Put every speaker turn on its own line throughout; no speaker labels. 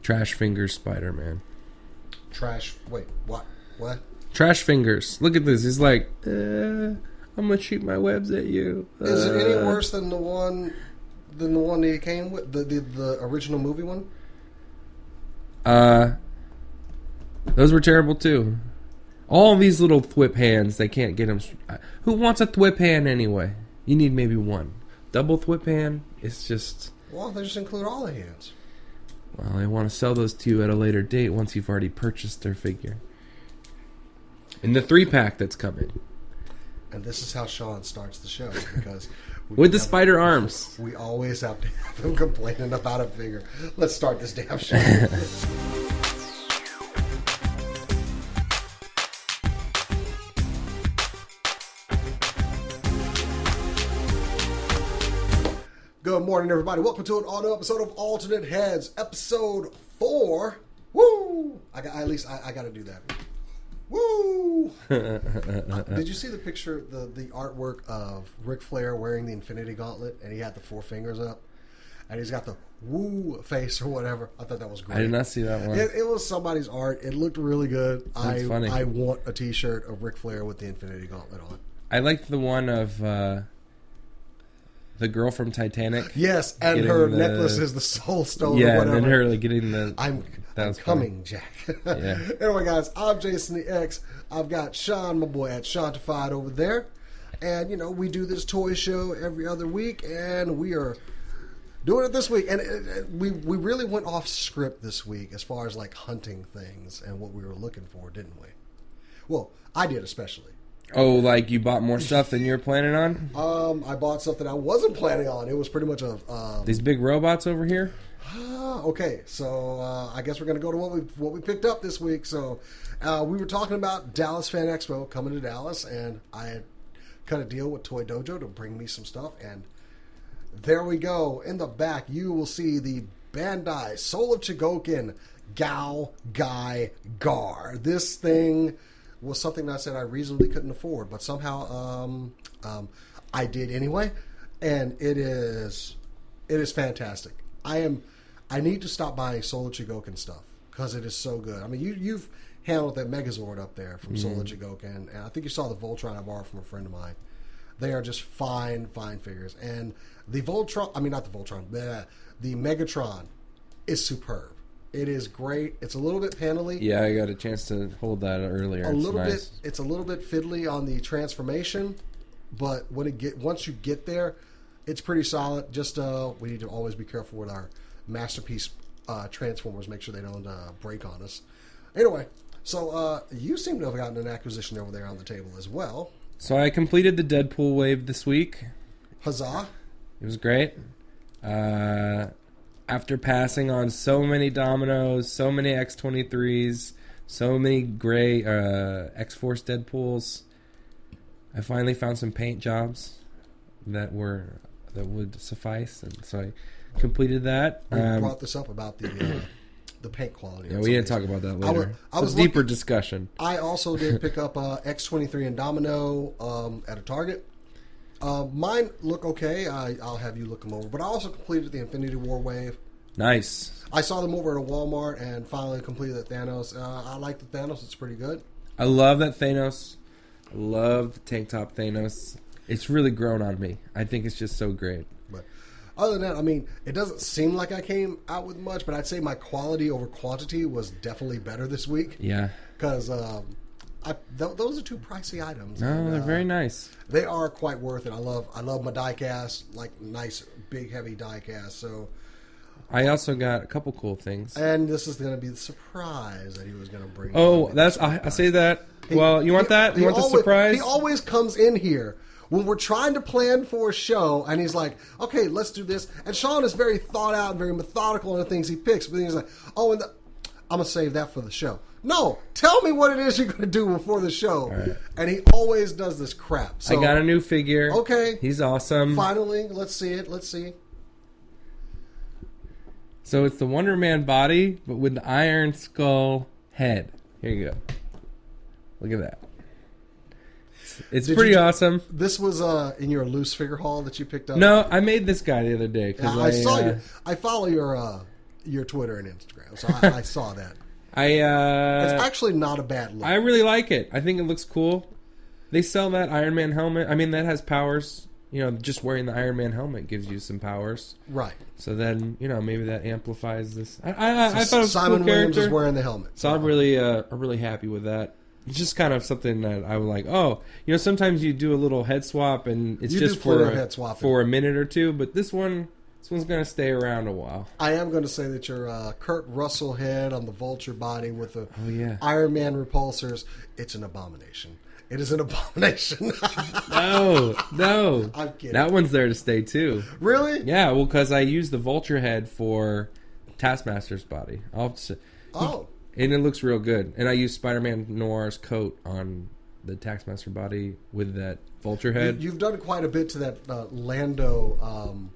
Trash Fingers Spider-Man.
Wait, what? What?
Trash Fingers. Look at this. He's like, I'm gonna shoot my webs at you.
Is it any worse than the one that he came with? The original movie one?
Those were terrible too. All these little thwip hands, they can't get them. Who wants a thwip hand anyway? You need maybe one. Double thwip hand, it's just...
Well, they just include all the hands.
Well, they want to sell those to you at a later date once you've already purchased their figure. In the 3-pack that's coming.
And this is how Sean starts the show, because...
With the spider arms.
We always have to have him complaining about a figure. Let's start this damn show. Good morning, everybody. Welcome to an all-new episode of Alternate Heads, episode 4. Woo! I got to do that. Woo! Did you see the picture, the artwork of Ric Flair wearing the Infinity Gauntlet, and he had the 4 fingers up, and he's got the woo face or whatever? I thought that was great.
I did not see that one.
It was somebody's art. It looked really good.
That's funny.
I want a T-shirt of Ric Flair with the Infinity Gauntlet on.
I liked the one of the girl from Titanic.
Yes, and her necklace is the Soul Stone or whatever.
And then her like getting the...
I'm coming, Jack.
Yeah.
Anyway, guys, I'm Jason the X. I've got Sean, my boy, at Shantified over there. And, you know, we do this toy show every other week, and we are doing it this week. And we really went off script this week as far as, like, hunting things and what we were looking for, didn't we? Well, I did especially.
Oh, like you bought more stuff than you were planning on?
I bought something I wasn't planning on. It was pretty much a...
These big robots over here?
Okay, so I guess we're going to go to what we picked up this week. So we were talking about Dallas Fan Expo coming to Dallas, and I had cut a deal with Toy Dojo to bring me some stuff, and there we go. In the back, you will see the Bandai Soul of Chogokin Gao Gai Gar. This thing was something that I said I reasonably couldn't afford, but somehow I did anyway, and it is fantastic. I need to stop buying Soul of Chogokin stuff because it is so good. I mean, you've handled that Megazord up there from Soul of Chogokin, and I think you saw the Voltron I borrowed from a friend of mine. They are just fine figures, and the Voltron, I mean not the Voltron, the Megatron is superb. It is great. It's a little bit panely.
Yeah, I got a chance to hold that earlier.
It's a little bit fiddly on the transformation, but once you get there, it's pretty solid. Just we need to always be careful with our masterpiece transformers. Make sure they don't break on us. Anyway, so you seem to have gotten an acquisition over there on the table as well.
So I completed the Deadpool wave this week.
Huzzah!
It was great. After passing on so many Dominoes, so many X-23s, so many gray X-Force Deadpools, I finally found some paint jobs that would suffice, and so I completed that.
We brought this up about the paint quality.
Yeah, we didn't talk about that later. It's a deeper discussion.
I also did pick up X-23 and Domino at a Target. Mine look okay. I'll have you look them over. But I also completed the Infinity War wave.
Nice.
I saw them over at a Walmart and finally completed the Thanos. I like the Thanos. It's pretty good.
I love that Thanos. I love the tank top Thanos. It's really grown on me. I think it's just so great.
But other than that, I mean, it doesn't seem like I came out with much, but I'd say my quality over quantity was definitely better this week.
Yeah.
Because those are 2 pricey items.
No,
and,
they're very nice.
They are quite worth it. I love my die cast, like nice, big, heavy die cast. So
I also got a couple cool things.
And this is going to be the surprise that he was going to bring.
Oh, I say that. Well, you want that? You want the surprise?
He always comes in here when we're trying to plan for a show, and he's like, okay, let's do this. And Sean is very thought out and very methodical in the things he picks. But then he's like, oh, and I'm going to save that for the show. No, tell me what it is you're going to do before the show.
Right.
And he always does this crap. So,
I got a new figure.
Okay.
He's awesome.
Finally, let's see it. Let's see.
So it's the Wonder Man body, but with the Iron Skull head. Here you go. Look at that. It's pretty awesome.
This was in your loose figure haul that you picked up?
No, I made this guy the other day.
I saw you. I follow your your Twitter and Instagram, so I saw that. It's actually not a bad look.
I really like it. I think it looks cool. They sell that Iron Man helmet. I mean, that has powers. You know, just wearing the Iron Man helmet gives you some powers.
Right.
So then, you know, maybe that amplifies this. I thought it was
Simon
a cool
Williams
character.
is wearing the helmet.
So I'm really happy with that. It's just kind of something that I was like, oh, you know, sometimes you do a little head swap and it's just for a minute or two, but this one's going to stay around a while.
I am going to say that your Kurt Russell head on the Vulture body with the Iron Man repulsors, it's an abomination. It is an abomination.
No.
I'm kidding.
That one's there to stay too.
Really?
Yeah, well, because I use the Vulture head for Taskmaster's body. And it looks real good. And I use Spider-Man Noir's coat on the Taskmaster body with that Vulture head.
You've done quite a bit to that Lando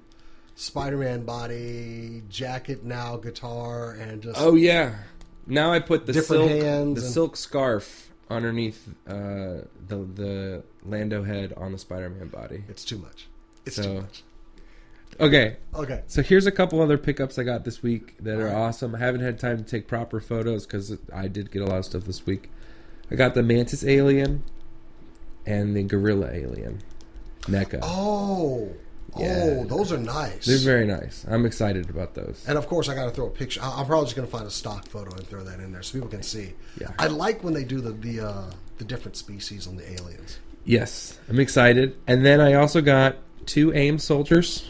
Spider-Man body, jacket now, guitar, and just...
Oh, yeah. Now I put the
hands
silk scarf underneath the Lando head on the Spider-Man body.
It's too much. Too much.
Okay.
Okay.
So here's a couple other pickups I got this week that are awesome. I haven't had time to take proper photos because I did get a lot of stuff this week. I got the Mantis Alien and the Gorilla Alien. NECA.
Oh, those are nice.
They're very nice. I'm excited about those.
And of course, I got to throw a picture. I'm probably just going to find a stock photo and throw that in there so people can see.
Yeah.
I like when they do the different species on the aliens.
Yes, I'm excited. And then I also got 2 AIM soldiers.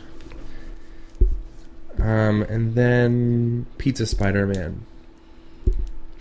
And then Pizza Spider-Man.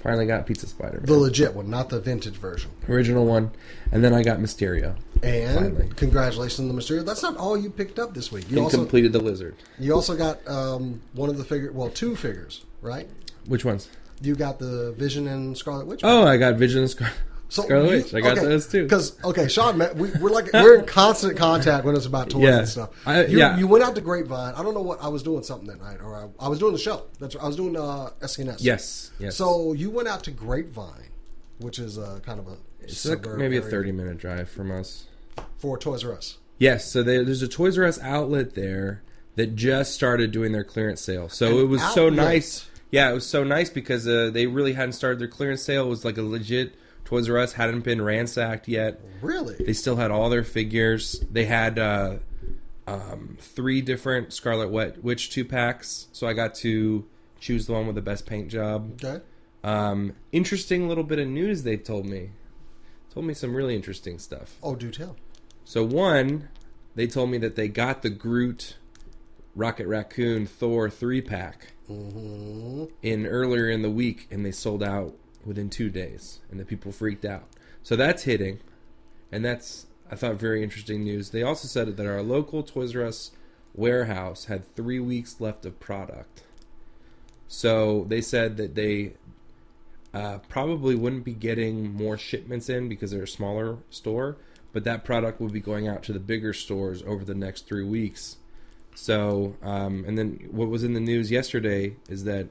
Finally got Pizza Spider-Man.
The legit one, not the vintage version.
Original one. And then I got Mysterio.
And
finally.
Congratulations on the Mysterio. That's not all you picked up this week. You
completed the Lizard.
You also got one of the 2 figures, right?
Which ones?
You got the Vision and Scarlet Witch.
Oh, I got Vision and Scarlet Witch. I got those too.
Because Sean, we're in constant contact when it's about toys and stuff. You went out to Grapevine. I don't know what I was doing something that night, or I was doing the show. I was doing SCNS.
Yes.
So you went out to Grapevine, which is kind of a
maybe a 30-minute drive from us
for Toys R Us.
Yes. So there's a Toys R Us outlet there that just started doing their clearance sale. So it was so nice. Yeah, it was so nice because they really hadn't started their clearance sale. It was like a legit. Toys R Us hadn't been ransacked yet.
Really?
They still had all their figures. They had 3 different Scarlet Witch 2-packs, so I got to choose the one with the best paint job.
Okay.
Interesting little bit of news they told me. Told me some really interesting stuff.
Oh, do tell.
So one, they told me that they got the Groot, Rocket Raccoon, Thor 3-pack in earlier in the week, and they sold out within 2 days, and the people freaked out. So that's hitting, and that's, I thought, very interesting news. They also said that our local Toys R Us warehouse had 3 weeks left of product. So they said that they probably wouldn't be getting more shipments in because they're a smaller store, but that product will be going out to the bigger stores over the next 3 weeks. So, and then what was in the news yesterday is that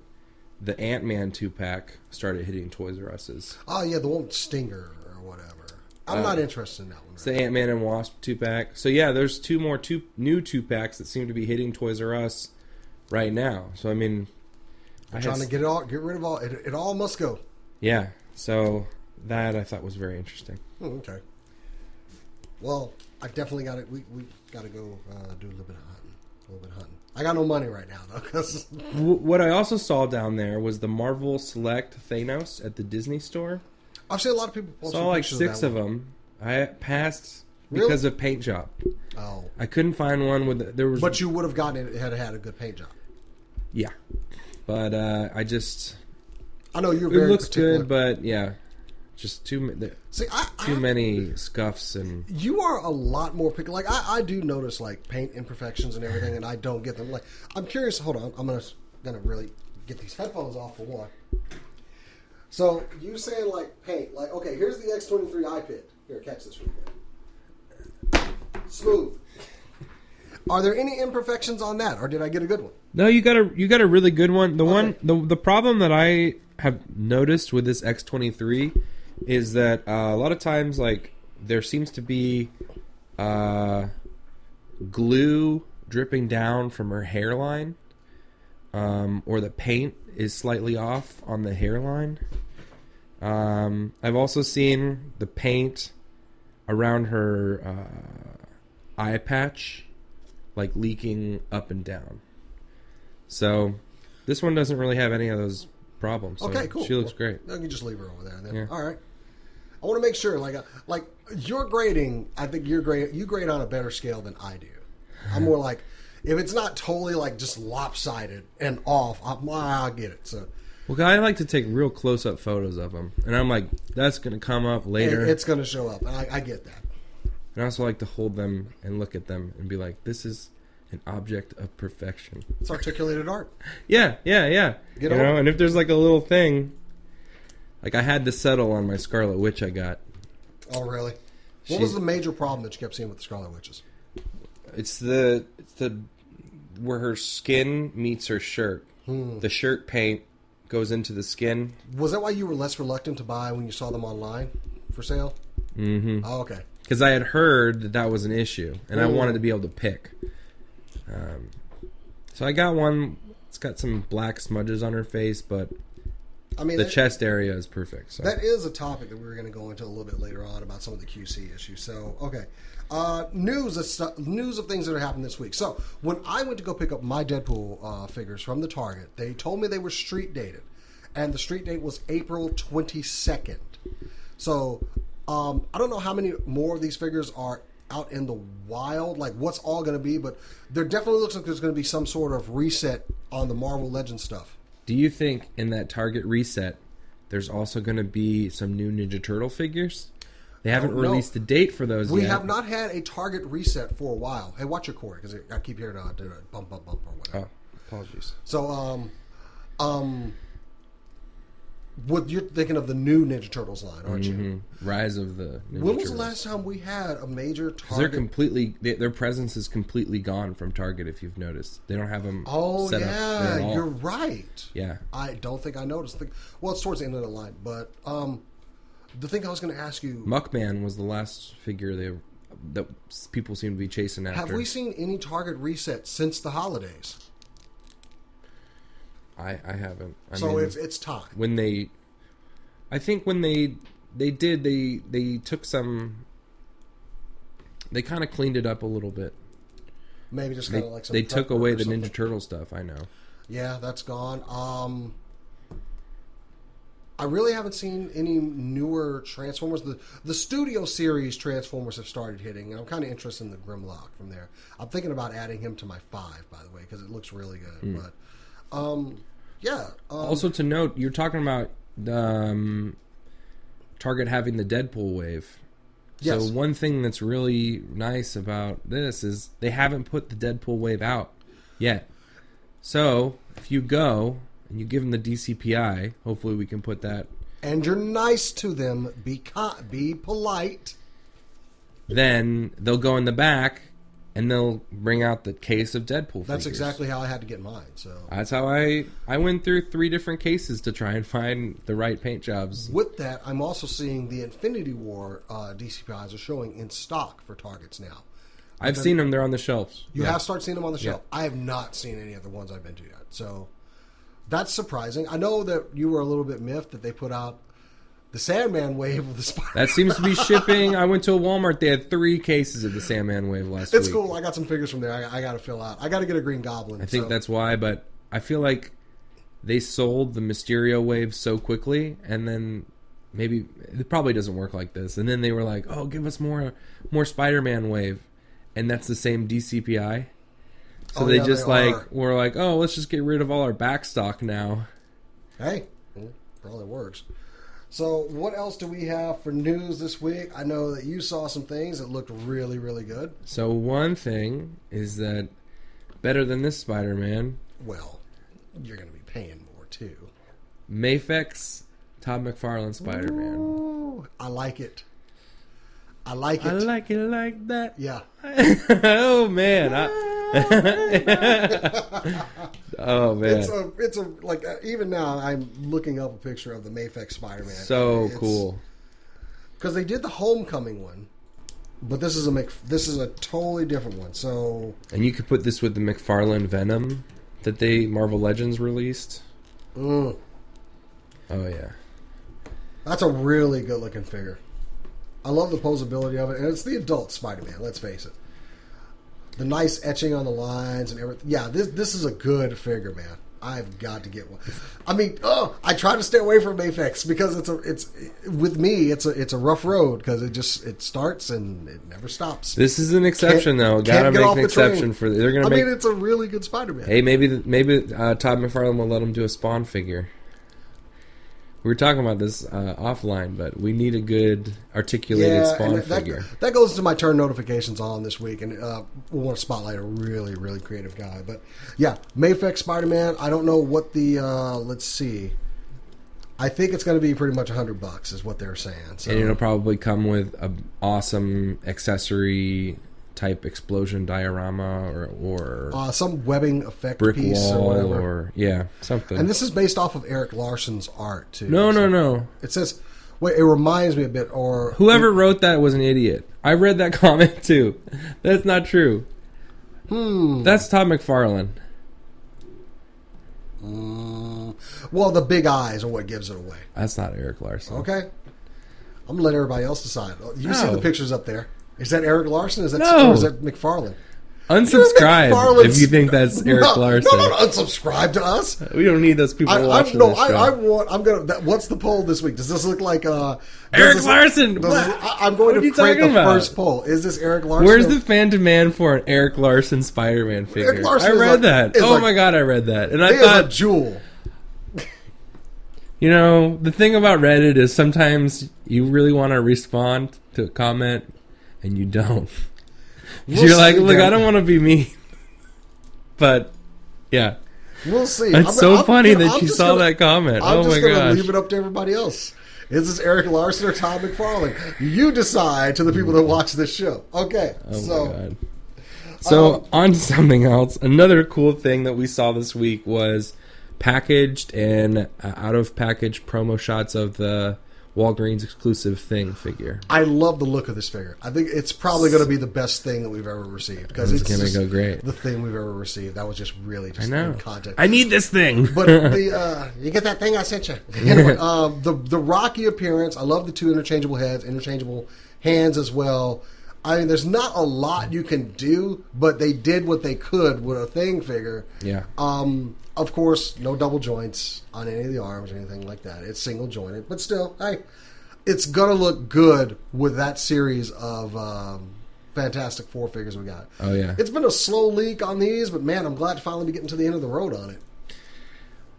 the Ant-Man 2-pack started hitting Toys R Us's.
Oh, yeah, the one with Stinger or whatever. I'm not interested in that one.
It's the Ant-Man and Wasp 2-pack. So, yeah, there's 2 more new 2-packs that seem to be hitting Toys R Us right now. So, I mean...
I'm trying to get rid of all... It all must go.
Yeah. So, that I thought was very interesting.
Okay. Well, I definitely got it. We got to go do a little bit of hunting. I got no money right now, though. Cause...
What I also saw down there was the Marvel Select Thanos at the Disney store.
I've seen a lot of people post
saw like 6 of them. I passed because of paint job.
Oh.
I couldn't find one with... There was,
but you would have gotten it had a good paint job.
Yeah. But I just...
I know you're very
It looks
particular.
good, but yeah. Just too many scuffs and...
You are a lot more picky. Like, I do notice, like, paint imperfections and everything, and I don't get them. Like, I'm curious. Hold on. I'm gonna really get these headphones off for one. So, you saying, like, paint. Like, okay, here's the X23 I picked. Here, catch this real quick. Smooth. Are there any imperfections on that, or did I get a good one?
No, you got a really good one. The problem that I have noticed with this X23 is that a lot of times, like, there seems to be glue dripping down from her hairline or the paint is slightly off on the hairline. I've also seen the paint around her eye patch like leaking up and down. So this one doesn't really have any of those problems. So
Okay, cool.
She looks great.
You can just leave her over there then.
Yeah.
All right. I want to make sure, like your grading, I think you grade on a better scale than I do. I'm more like, if it's not totally like just lopsided and off, I'll get it. So,
well, I like to take real close-up photos of them, and I'm like, that's going to come up later.
it's going to show up, and I get that.
And I also like to hold them and look at them and be like, this is an object of perfection.
It's articulated art.
Yeah.
Get
you
on
know,
it.
and if there's like a little thing, like I had to settle on my Scarlet Witch I got.
Oh, really? What was the major problem that you kept seeing with the Scarlet Witches?
It's the where her skin meets her shirt. The shirt paint goes into the skin.
Was that why you were less reluctant to buy when you saw them online for sale?
Mm-hmm.
Oh, okay.
Because I had heard that was an issue, and I wanted to be able to pick. So I got one. It's got some black smudges on her face, but
I mean,
the chest area is perfect. So.
That is a topic that we were going to go into a little bit later on about some of the QC issues. So, okay. News of things that are happening this week. So, when I went to go pick up my Deadpool figures from the Target, they told me they were street dated. And the street date was April 22nd. So, I don't know how many more of these figures are out in the wild, like what's all going to be, but there definitely looks like there's going to be some sort of reset on the Marvel Legends stuff.
Do you think in that Target reset, there's also going to be some new Ninja Turtle figures? They haven't released a date for those yet.
We have not had a Target reset for a while. Hey, watch your cord, because I keep hearing it bump, bump, bump, or whatever.
Oh, apologies.
So, what you're thinking of the new Ninja Turtles line, aren't you?
Rise of the Ninja
When was
Turtles.
the last time we had a major Target?
They're completely, their presence is completely gone from Target. If you've noticed, they don't have them. set up there at all.
You're right.
Yeah,
I don't think I noticed. Well, it's towards the end of the line, but the thing I was going to ask you:
Muckman was the last figure that people seem to be chasing after.
have we seen any Target reset since the holidays?
I haven't. I
So
mean,
it's time.
when they, I think when they did, they took some. They kind of cleaned it up a little bit.
Maybe just kind of like some.
They
prep
took
work
away
or
the
something.
Ninja Turtle stuff. I know.
Yeah, that's gone. I really haven't seen any newer Transformers. The Studio Series Transformers have started hitting, and I'm kind of interested in the Grimlock from there. I'm thinking about adding him to my 5, by the way, because it looks really good. But, yeah.
Also to note, you're talking about Target having the Deadpool wave.
Yes.
So one thing that's really nice about this is they haven't put the Deadpool wave out yet. So if you go and you give them the DCPI, hopefully we can put that.
And you're nice to them. Be polite.
Then they'll go in the back and they'll bring out the case of Deadpool
That's
figures.
exactly how I had to get mine. So
That's how I went through 3 different cases to try and find the right paint jobs.
with that, I'm also seeing the Infinity War DCPIs are showing in stock for Targets now.
I've seen them. They're on the shelves.
You
Yeah.
have started seeing them on the shelf. I have not seen any of the ones I've been to yet. So that's surprising. I know that you were a little bit miffed that they put out the Sandman wave of the Spider.
That seems to be shipping. I went to a Walmart. They had 3 cases of the Sandman wave last week.
It's cool. I got some figures from there. I got to fill out. I got to get a Green Goblin.
I think that's why, but I feel like they sold the Mysterio wave so quickly, and then maybe it probably doesn't work like this. And then they were like, "Oh, give us more Spider-Man wave," and that's the same DCPI. So they were like, "Oh, let's just get rid of all our back stock now."
Hey, probably works. So what else do we have for news this week? I know that you saw some things that looked really, really good.
So one thing is that better than this Spider-Man,
Well, you're going to be paying more too.
Mafex Todd McFarlane Spider-Man.
Ooh, I like it. I like it.
I like it like that.
Yeah.
Oh man. Oh man.
It's a like even now I'm looking up a picture of the Mafex Spider-Man.
So cool.
Because they did the Homecoming one, but this is a totally different one. So
And you could put this with the McFarlane Venom that Marvel Legends released.
Mm.
Oh yeah,
That's a really good looking figure. I love the posability of it, and it's the adult Spider-Man. Let's face it. The nice etching on the lines and everything. Yeah, this is a good figure, man. I've got to get one. I mean, I try to stay away from Mafex because it's with me. It's a rough road because it starts and it never stops.
this is an exception though. Gotta make an exception for. They're gonna.
I mean, it's a really good Spider-Man.
Hey, maybe Todd McFarlane will let him do a Spawn figure. We were talking about this offline, but we need a good articulated Spawn figure.
That goes to my turn notifications on this week, and we want to spotlight a really, really creative guy. But yeah, Mafex Spider-Man. I don't know what the let's see. I think it's going to be pretty much $100 is what they're saying. So.
And it'll probably come with an awesome accessory type explosion diorama or
some webbing effect
brick
piece
wall
or whatever.
or something.
And this is based off of Eric Larson's art too.
No.
It says, wait, it reminds me a bit. Or
whoever wrote that was an idiot. I read that comment too. That's not true. That's Todd McFarlane.
Well, the big eyes are what gives it away.
That's not Eric Larson.
Okay, I'm gonna let everybody else decide. You see
No.
the pictures up there. Is that Eric Larson? Or
No.
is that McFarlane?
Unsubscribe if you think that's Eric Larson.
No, unsubscribe to us.
We don't need those people watching this show.
What's the poll this week? Does this look like
Eric Larson?
I'm going
What are
to
you
create the
talking about?
first poll. Is this Eric Larson?
Where's the fan demand for an Eric Larson Spider-Man figure?
Eric Larson
I
is
read
like-
that.
is
Oh
like-
my god, I read that. And I
He is a
thought,
jewel.
you know, the thing about Reddit is sometimes you really want to respond to a comment and you don't. You're like, look, I don't want to be mean. But, yeah.
We'll see.
It's so funny that you saw that comment.
I'm
Oh
just
my
going to
gosh.
leave it up to everybody else. Is this Eric Larson or Todd McFarlane? You decide to the people that watch this show. Okay.
Oh my god. So, on to something else. Another cool thing that we saw this week was packaged and out of package promo shots of the Walgreens exclusive Thing figure.
I love the look of this figure. I think it's probably going to be the best thing that we've ever received because it's
going to
just
go great.
the thing we've ever received. That was just really just
I know.
in context.
I need this thing.
But you get that thing I sent you. Anyway, the Rocky appearance. I love the two interchangeable heads, interchangeable hands as well. I mean, there's not a lot you can do, but they did what they could with a Thing figure.
Yeah.
Of course, no double joints on any of the arms or anything like that. It's single jointed, but still, it's gonna look good with that series of Fantastic Four figures we got.
Oh yeah.
It's been a slow leak on these, but man, I'm glad to finally be getting to the end of the road on it.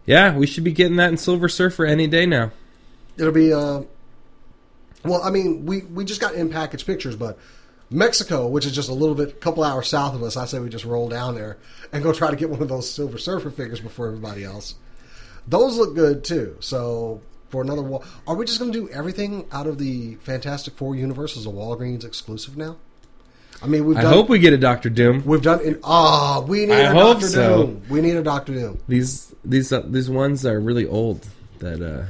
Yeah, we should be getting that in Silver Surfer any day now.
It'll be well, I mean, we just got in package pictures, but Mexico, which is just a couple hours south of us, I say we just roll down there and go try to get one of those Silver Surfer figures before everybody else. Those look good too. So for another wall, are we just going to do everything out of the Fantastic Four universe as a Walgreens exclusive now? I mean,
I hope we get a Doctor Doom.
we need a Doctor Doom. We need a Doctor Doom.
These ones are really old. That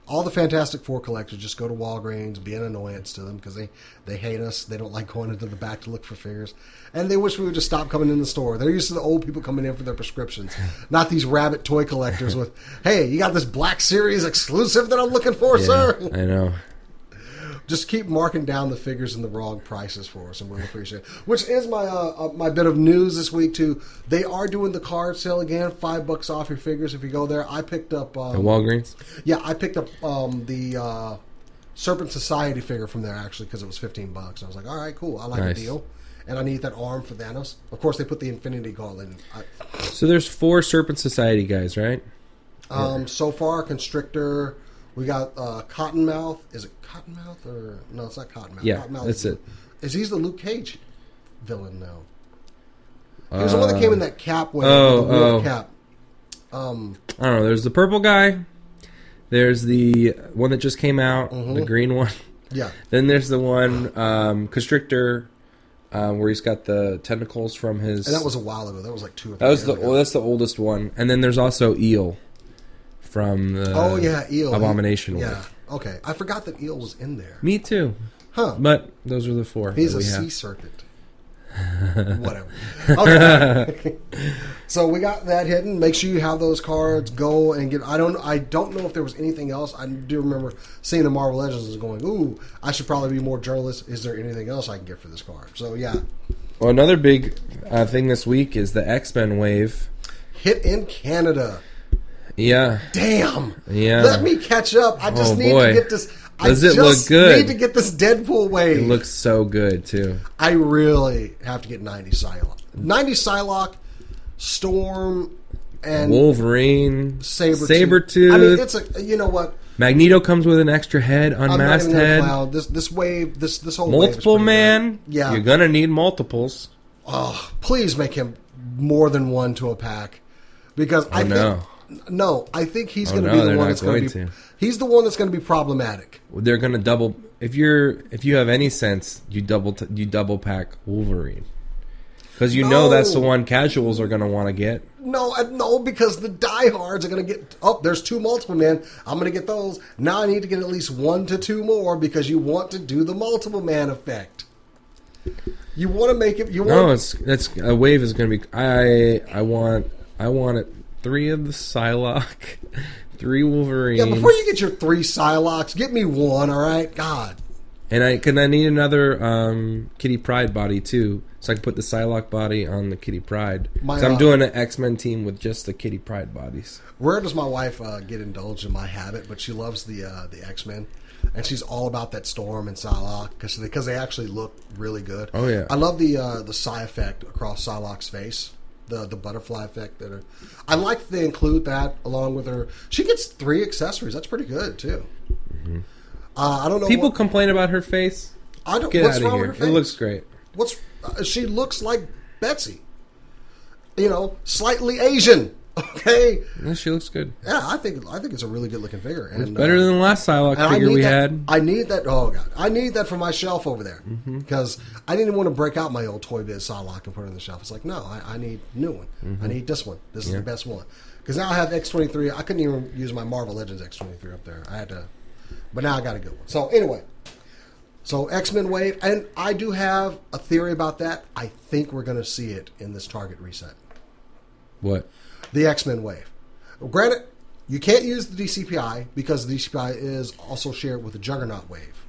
all the Fantastic Four collectors just go to Walgreens, be an annoyance to them because they hate us. They don't like going into the back to look for figures. And they wish we would just stop coming in the store. They're used to the old people coming in for their prescriptions, not these rabbit toy collectors with, hey, you got this Black Series exclusive that I'm looking for, sir?
I know.
Just keep marking down the figures in the wrong prices for us, and we'll appreciate it. Which is my bit of news this week, too. They are doing the card sale again, $5 off your figures if you go there. I picked up...
At Walgreens?
Yeah, I picked up the Serpent Society figure from there, actually, because it was $15. And I was like, all right, cool. I like the deal. And I need that arm for Thanos. Of course, they put the Infinity Gauntlet in.
So there's 4 Serpent Society guys, right?
So far, Constrictor... We got Cottonmouth. Is it Cottonmouth or no? It's not Cottonmouth.
Yeah,
Cottonmouth
that's it.
Is he's the Luke Cage villain now? He was the one that came in that cap with the wolf cap.
I don't know. There's the purple guy. There's the one that just came out, the green one.
Yeah.
Then there's the one Constrictor, where he's got the tentacles from his.
And that was a while ago. That was like 2 or 3 years ago.
Well, that's the oldest one. And then there's also Eel. From the
Eel.
Abomination
Yeah.
Wolf.
Okay. I forgot that Eel was in there.
Me too.
Huh.
But those are the 4.
He's
that
a
we have.
sea serpent. Whatever. Okay. So we got that hidden. Make sure you have those cards. Go and get. I don't know if there was anything else. I do remember seeing the Marvel Legends and going, "Ooh, I should probably be more journalist. Is there anything else I can get for this card?" So yeah.
Well, another big thing this week is the X-Men wave.
Hit in Canada.
Yeah.
Damn.
Yeah.
Let me catch up. I just need to get this.
Does it look good?
I need to get this Deadpool wave.
It looks so good, too.
I really have to get 90 Psylocke. 90 Psylocke, Storm, and
Wolverine, Sabretooth.
I mean, it's a, you know what?
Magneto comes with an extra head, unmasked head.
This wave, this whole
multiple
wave is
man.
Good. Yeah,
you're gonna need multiples.
Oh, please make him more than one to a pack, because I think he's going to be the one that's going to be. He's the one that's going to be problematic.
They're going to double. If you have any sense, you double pack Wolverine, because that's the one casuals are going to want to get.
No, because the diehards are going to get. Oh, there's 2 multiple man. I'm going to get those. Now I need to get at least 1 to 2 more because you want to do the multiple man effect. You want to make it.
That's a wave is going to be. I want it. 3 of the Psylocke, 3 Wolverines.
Yeah, before you get your 3 Psylocks, get me 1. All right, God.
And I need another Kitty Pryde body too, so I can put the Psylocke body on the Kitty Pryde. Because I'm doing an X-Men team with just the Kitty Pryde bodies.
Rare does my wife get indulged in my habit, but she loves the X-Men. And she's all about that Storm and Psylocke because they actually look really good.
Oh yeah,
I love the Psy effect across Psylocke's face, the butterfly effect. I like they include that along with her. She gets 3 accessories. That's pretty good too. Mm-hmm. I don't know.
People complain about her face.
I don't.
Get
what's
out of
wrong
here.
with her face?
It looks great.
She looks like Betsy. Slightly Asian. Okay.
Yeah, she looks good.
Yeah, I think it's a really good looking figure. And
it's better than the last Psylocke figure we had.
I need that. Oh god, I need that for my shelf over there because I didn't want to break out my old Toy Biz Psylocke and put it on the shelf. It's like no, I need a new one. I need this one. This is the best one because now I have X-23. I couldn't even use my Marvel Legends X-23 up there. I had to, but now I got a good one. So anyway, X-Men wave, and I do have a theory about that. I think we're going to see it in this Target reset.
What?
The X-Men wave. Granted, you can't use the DCPI because the DCPI is also shared with the Juggernaut wave.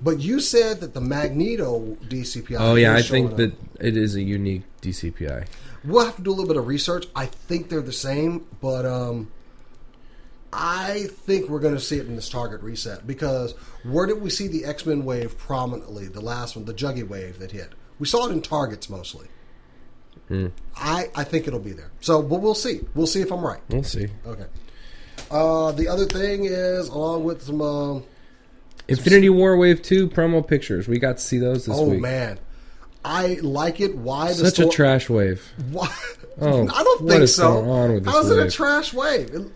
But you said that the Magneto DCPI.
Oh yeah, I think that it is a unique DCPI.
We'll have to do a little bit of research. I think they're the same, but I think we're going to see it in this Target reset because where did we see the X-Men wave prominently? The last one, the Juggy wave that hit. We saw it in Targets mostly. I think it'll be there. So, but we'll see. We'll see if I'm right.
We'll see.
Okay. The other thing is, along with some
Infinity War Wave 2 promo pictures. We got to see those this week.
Oh man, I like it. Why
such a trash wave?
Why?
Oh,
I don't think so.
Going on with this
How's
wave?
it a trash wave?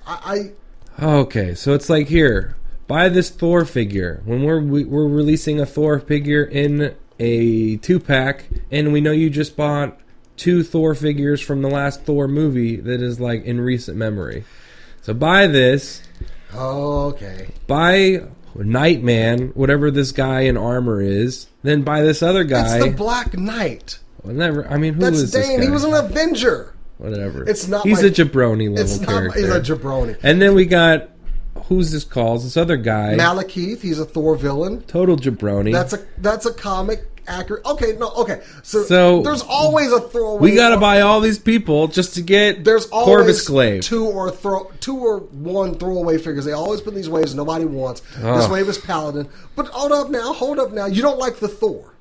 Okay, so it's like here, buy this Thor figure. When we're releasing a Thor figure in a 2-pack, and we know you just bought 2 Thor figures from the last Thor movie that is like in recent memory. So buy this.
Okay.
Buy Nightman, whatever this guy in armor is. Then buy this other guy.
That's the Black Knight.
Well, never. I mean, who
That's
is this
Dane.
guy?
He was an Avenger.
Whatever.
It's not.
He's a jabroni level character.
He's a jabroni.
And then we got who's this called? This other guy.
Malekith. He's a Thor villain.
Total jabroni.
That's a comic accurate. Okay, no, okay. So there's always a throwaway.
We got to buy all these people just to get.
There's always
Corvus Glaive.
2 or 1 throwaway figures. They always put these waves nobody wants. This wave is Paladin. But hold up now. You don't like the Thor.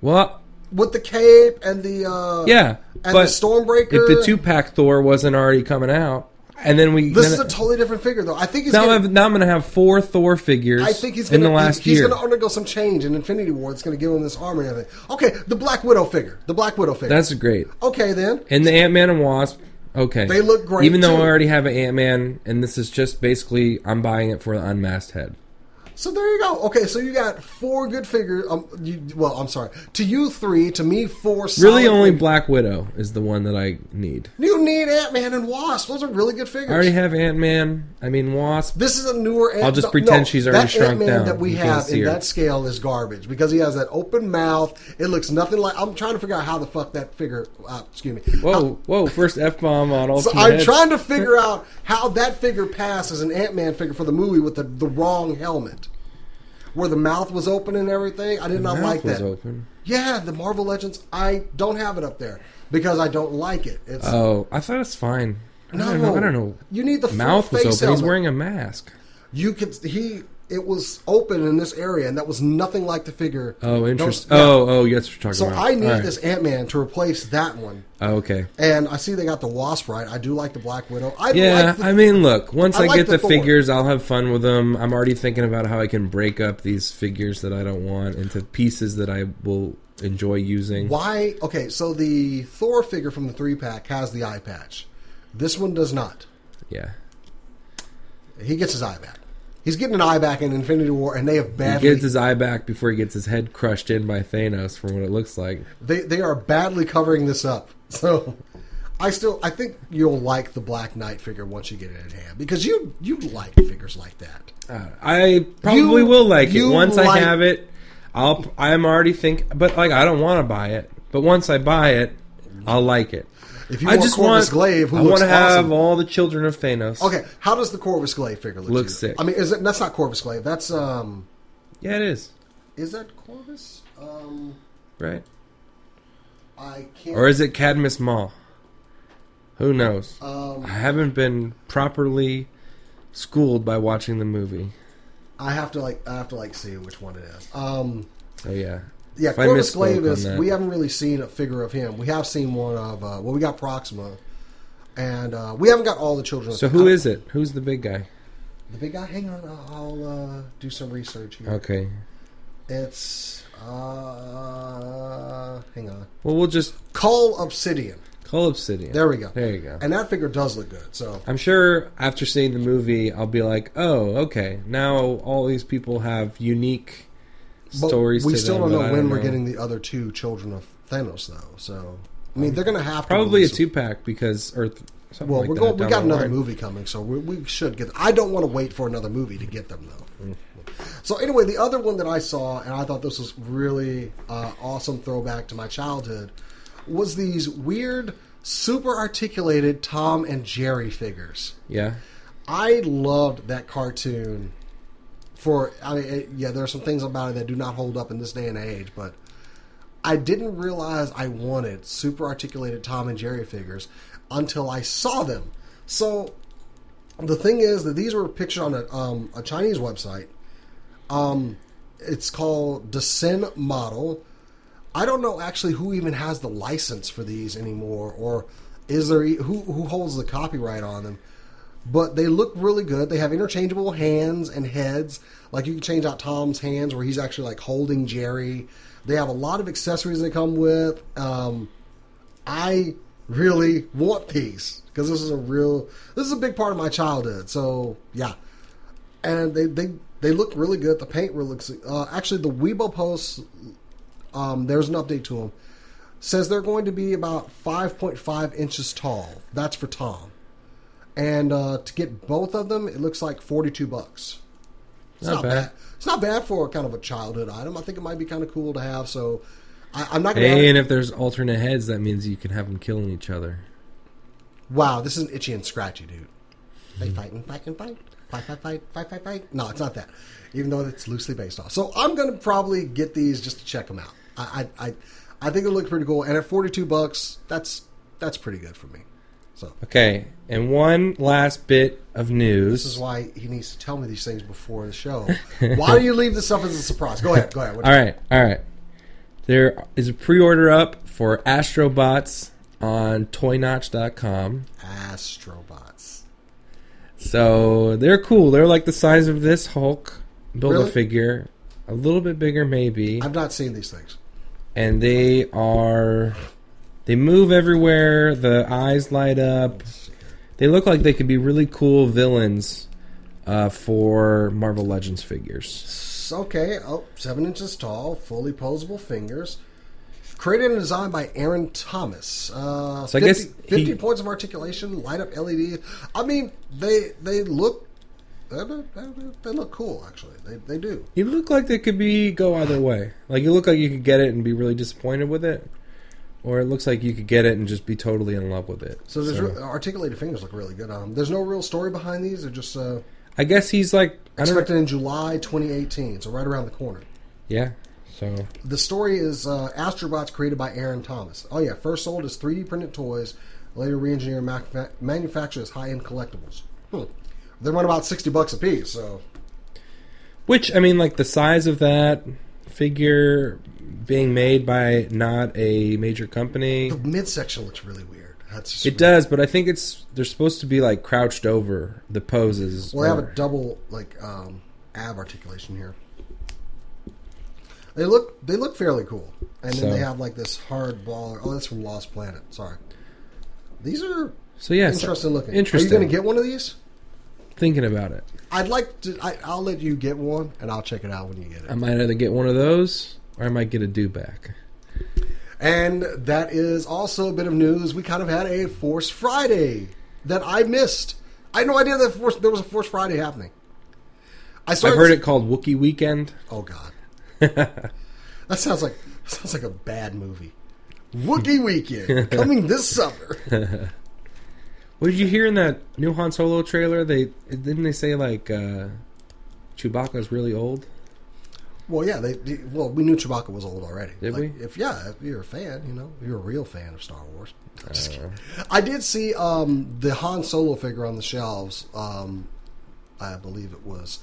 What?
With the cape and the and the Stormbreaker.
If the 2-pack Thor wasn't already coming out, and then
this is a totally different figure though. I think he's
now I'm going to have 4 Thor figures.
I think he's
in the last year.
He's going to undergo some change in Infinity War. It's going to give him this armor and everything. Okay, the Black Widow figure.
That's great.
Okay then.
And the Ant-Man and Wasp. Okay,
they look great.
Even though
too.
I already have an Ant-Man, and this is just basically I'm buying it for the unmasked head.
So there you go. Okay, so you got 4 good figures. I'm sorry. To you 3, to me 4.
Really, only Black Widow is the one that I need.
You need Ant-Man and Wasp. Those are really good figures.
I already have Ant-Man. I mean, Wasp.
This is a newer Ant-Man.
I'll just pretend she's already shrunk
Ant-Man
down.
That we have in that scale is garbage because he has that open mouth. It looks nothing like. I'm trying to figure out how the fuck that figure. Excuse me.
Whoa! First F-bomb on all.
So I'm trying to figure out how that figure passed as an Ant-Man figure for the movie with the wrong helmet. Where the mouth was open and everything. I did not like that.
Open.
Yeah, the Marvel Legends. I don't have it up there because I don't like it.
I thought it's fine. I don't know.
You need the
mouth was open.
Helmet.
He's wearing a mask.
It was open in this area, and that was nothing like the figure.
Oh, interesting. Oh, yes, we're talking about.
So I need this Ant-Man to replace that one.
Oh, okay.
And I see they got the Wasp right. I do like the Black Widow.
Look, once I get the
Thor.
figures, I'll have fun with them. I'm already thinking about how I can break up these figures that I don't want into pieces that I will enjoy using.
Why? Okay, so the Thor figure from the 3-pack has the eye patch. This one does not.
Yeah.
He gets his eye back. He's getting an eye back in Infinity War, and they have badly...
He gets his eye back before he gets his head crushed in by Thanos, from what it looks like.
They are badly covering this up. So, I think you'll like the Black Knight figure once you get it in hand. Because you like figures like that.
I probably will like it. Once I have it, I'm already but I don't want to buy it. But once I buy it, I'll like it.
If you want Corvus Glaive, who looks awesome. I want to have
all the children of Thanos.
Okay, how does the Corvus Glaive figure look?
Looks sick.
I mean, that's not Corvus Glaive. That's
Yeah, it is.
Is that Corvus?
Right.
I can't.
Or is it Cadmus Maw? Who knows? I haven't been properly schooled by watching the movie.
I have to see which one it is.
Oh yeah.
Yeah, Corvus Glaive is. We haven't really seen a figure of him. We have seen one of. We got Proxima, and we haven't got all the children.
So who is it? Who's the big guy?
The big guy. Hang on, I'll do some research here.
Okay.
It's. Hang on.
Well, we'll just
Cull Obsidian.
Cull Obsidian.
There we go.
There you go.
And that figure does look good. So
I'm sure after seeing the movie, I'll be like, oh, okay. Now all these people have unique. Stories.
We still don't know when we're getting the other 2 children of Thanos, though. So, I mean, they're going to have
probably a 2-pack because we
got another movie coming, so we should get. I don't want to wait for another movie to get them, though. So anyway, the other one that I saw, and I thought this was really awesome throwback to my childhood, was these weird, super articulated Tom and Jerry figures.
Yeah,
I loved that cartoon. There are some things about it that do not hold up in this day and age, but I didn't realize I wanted super articulated Tom and Jerry figures until I saw them. So the thing is that these were pictured on a Chinese website. It's called Descend Model. I don't know actually who even has the license for these anymore, or is there who holds the copyright on them. But they look really good. They have interchangeable hands and heads. Like you can change out Tom's hands where he's actually like holding Jerry. They have a lot of accessories they come with. I really want these because this is a big part of my childhood. So yeah, and they look really good. The paint really looks. Actually, the Weibo posts. There's an update to them. Says they're going to be about 5.5 inches tall. That's for Tom. And to get both of them, it looks like $42. It's not bad. It's not bad for kind of a childhood item. I think it might be kind of cool to have. So I'm not going to.
Hey, and if there's alternate heads, that means you can have them killing each other.
Wow, this isn't Itchy and Scratchy, dude. They fight. Fight. No, it's not that. Even though it's loosely based off. So I'm going to probably get these just to check them out. I think it looks pretty cool. And at $42, that's pretty good for me. So
okay, and one last bit of news.
This is why he needs to tell me these things before the show. Why do you leave this stuff as a surprise? Go ahead.
All right. There is a pre-order up for Astrobots on toynotch.com.
Astrobots.
So they're cool. They're like the size of this Hulk Build-A-Figure. A little bit bigger, maybe.
I've not seen these things.
And they move everywhere. The eyes light up. They look like they could be really cool villains for Marvel Legends figures.
Okay, 7 inches tall, fully posable fingers. Created and designed by Aaron Thomas.
So I guess
50 points of articulation, light up LED. I mean, they look cool. Actually, they do.
You look like they could go either way. Like you look like you could get it and be really disappointed with it, or it looks like you could get it and just be totally in love with it.
So articulated fingers look really good. There's no real story behind these. They're just.
I guess he's like
expected in July 2018, so right around the corner.
Yeah. So
the story is Astrobots created by Aaron Thomas. Oh yeah, first sold as 3D printed toys, later re-engineered and manufactured as high-end collectibles. They run about $60 a piece. So,
which I mean, like the size of that figure being made by not a major company.
The midsection looks really weird.
It does, but I think they're supposed to be like crouched over the poses.
Well, they have a double ab articulation here. They look fairly cool, and then they have like this hard ball. Oh, that's from Lost Planet. Sorry, these are interesting looking.
Interesting.
Are you going to get one of these?
Thinking about it.
I'd like to. I'll let you get one, and I'll check it out when you get it.
I might either get one of those, or I might get a do-back.
And that is also a bit of news. We kind of had a Force Friday that I missed. I had no idea that there was a Force Friday happening.
I've heard it called Wookiee Weekend.
Oh God, that sounds like a bad movie. Wookiee Weekend coming this summer.
What did you hear in that new Han Solo trailer? Didn't they say like Chewbacca's really old?
Well, yeah. We knew Chewbacca was old already.
Did we?
If you're a fan, you're a real fan of Star Wars. Just kidding. I did see the Han Solo figure on the shelves. I believe it was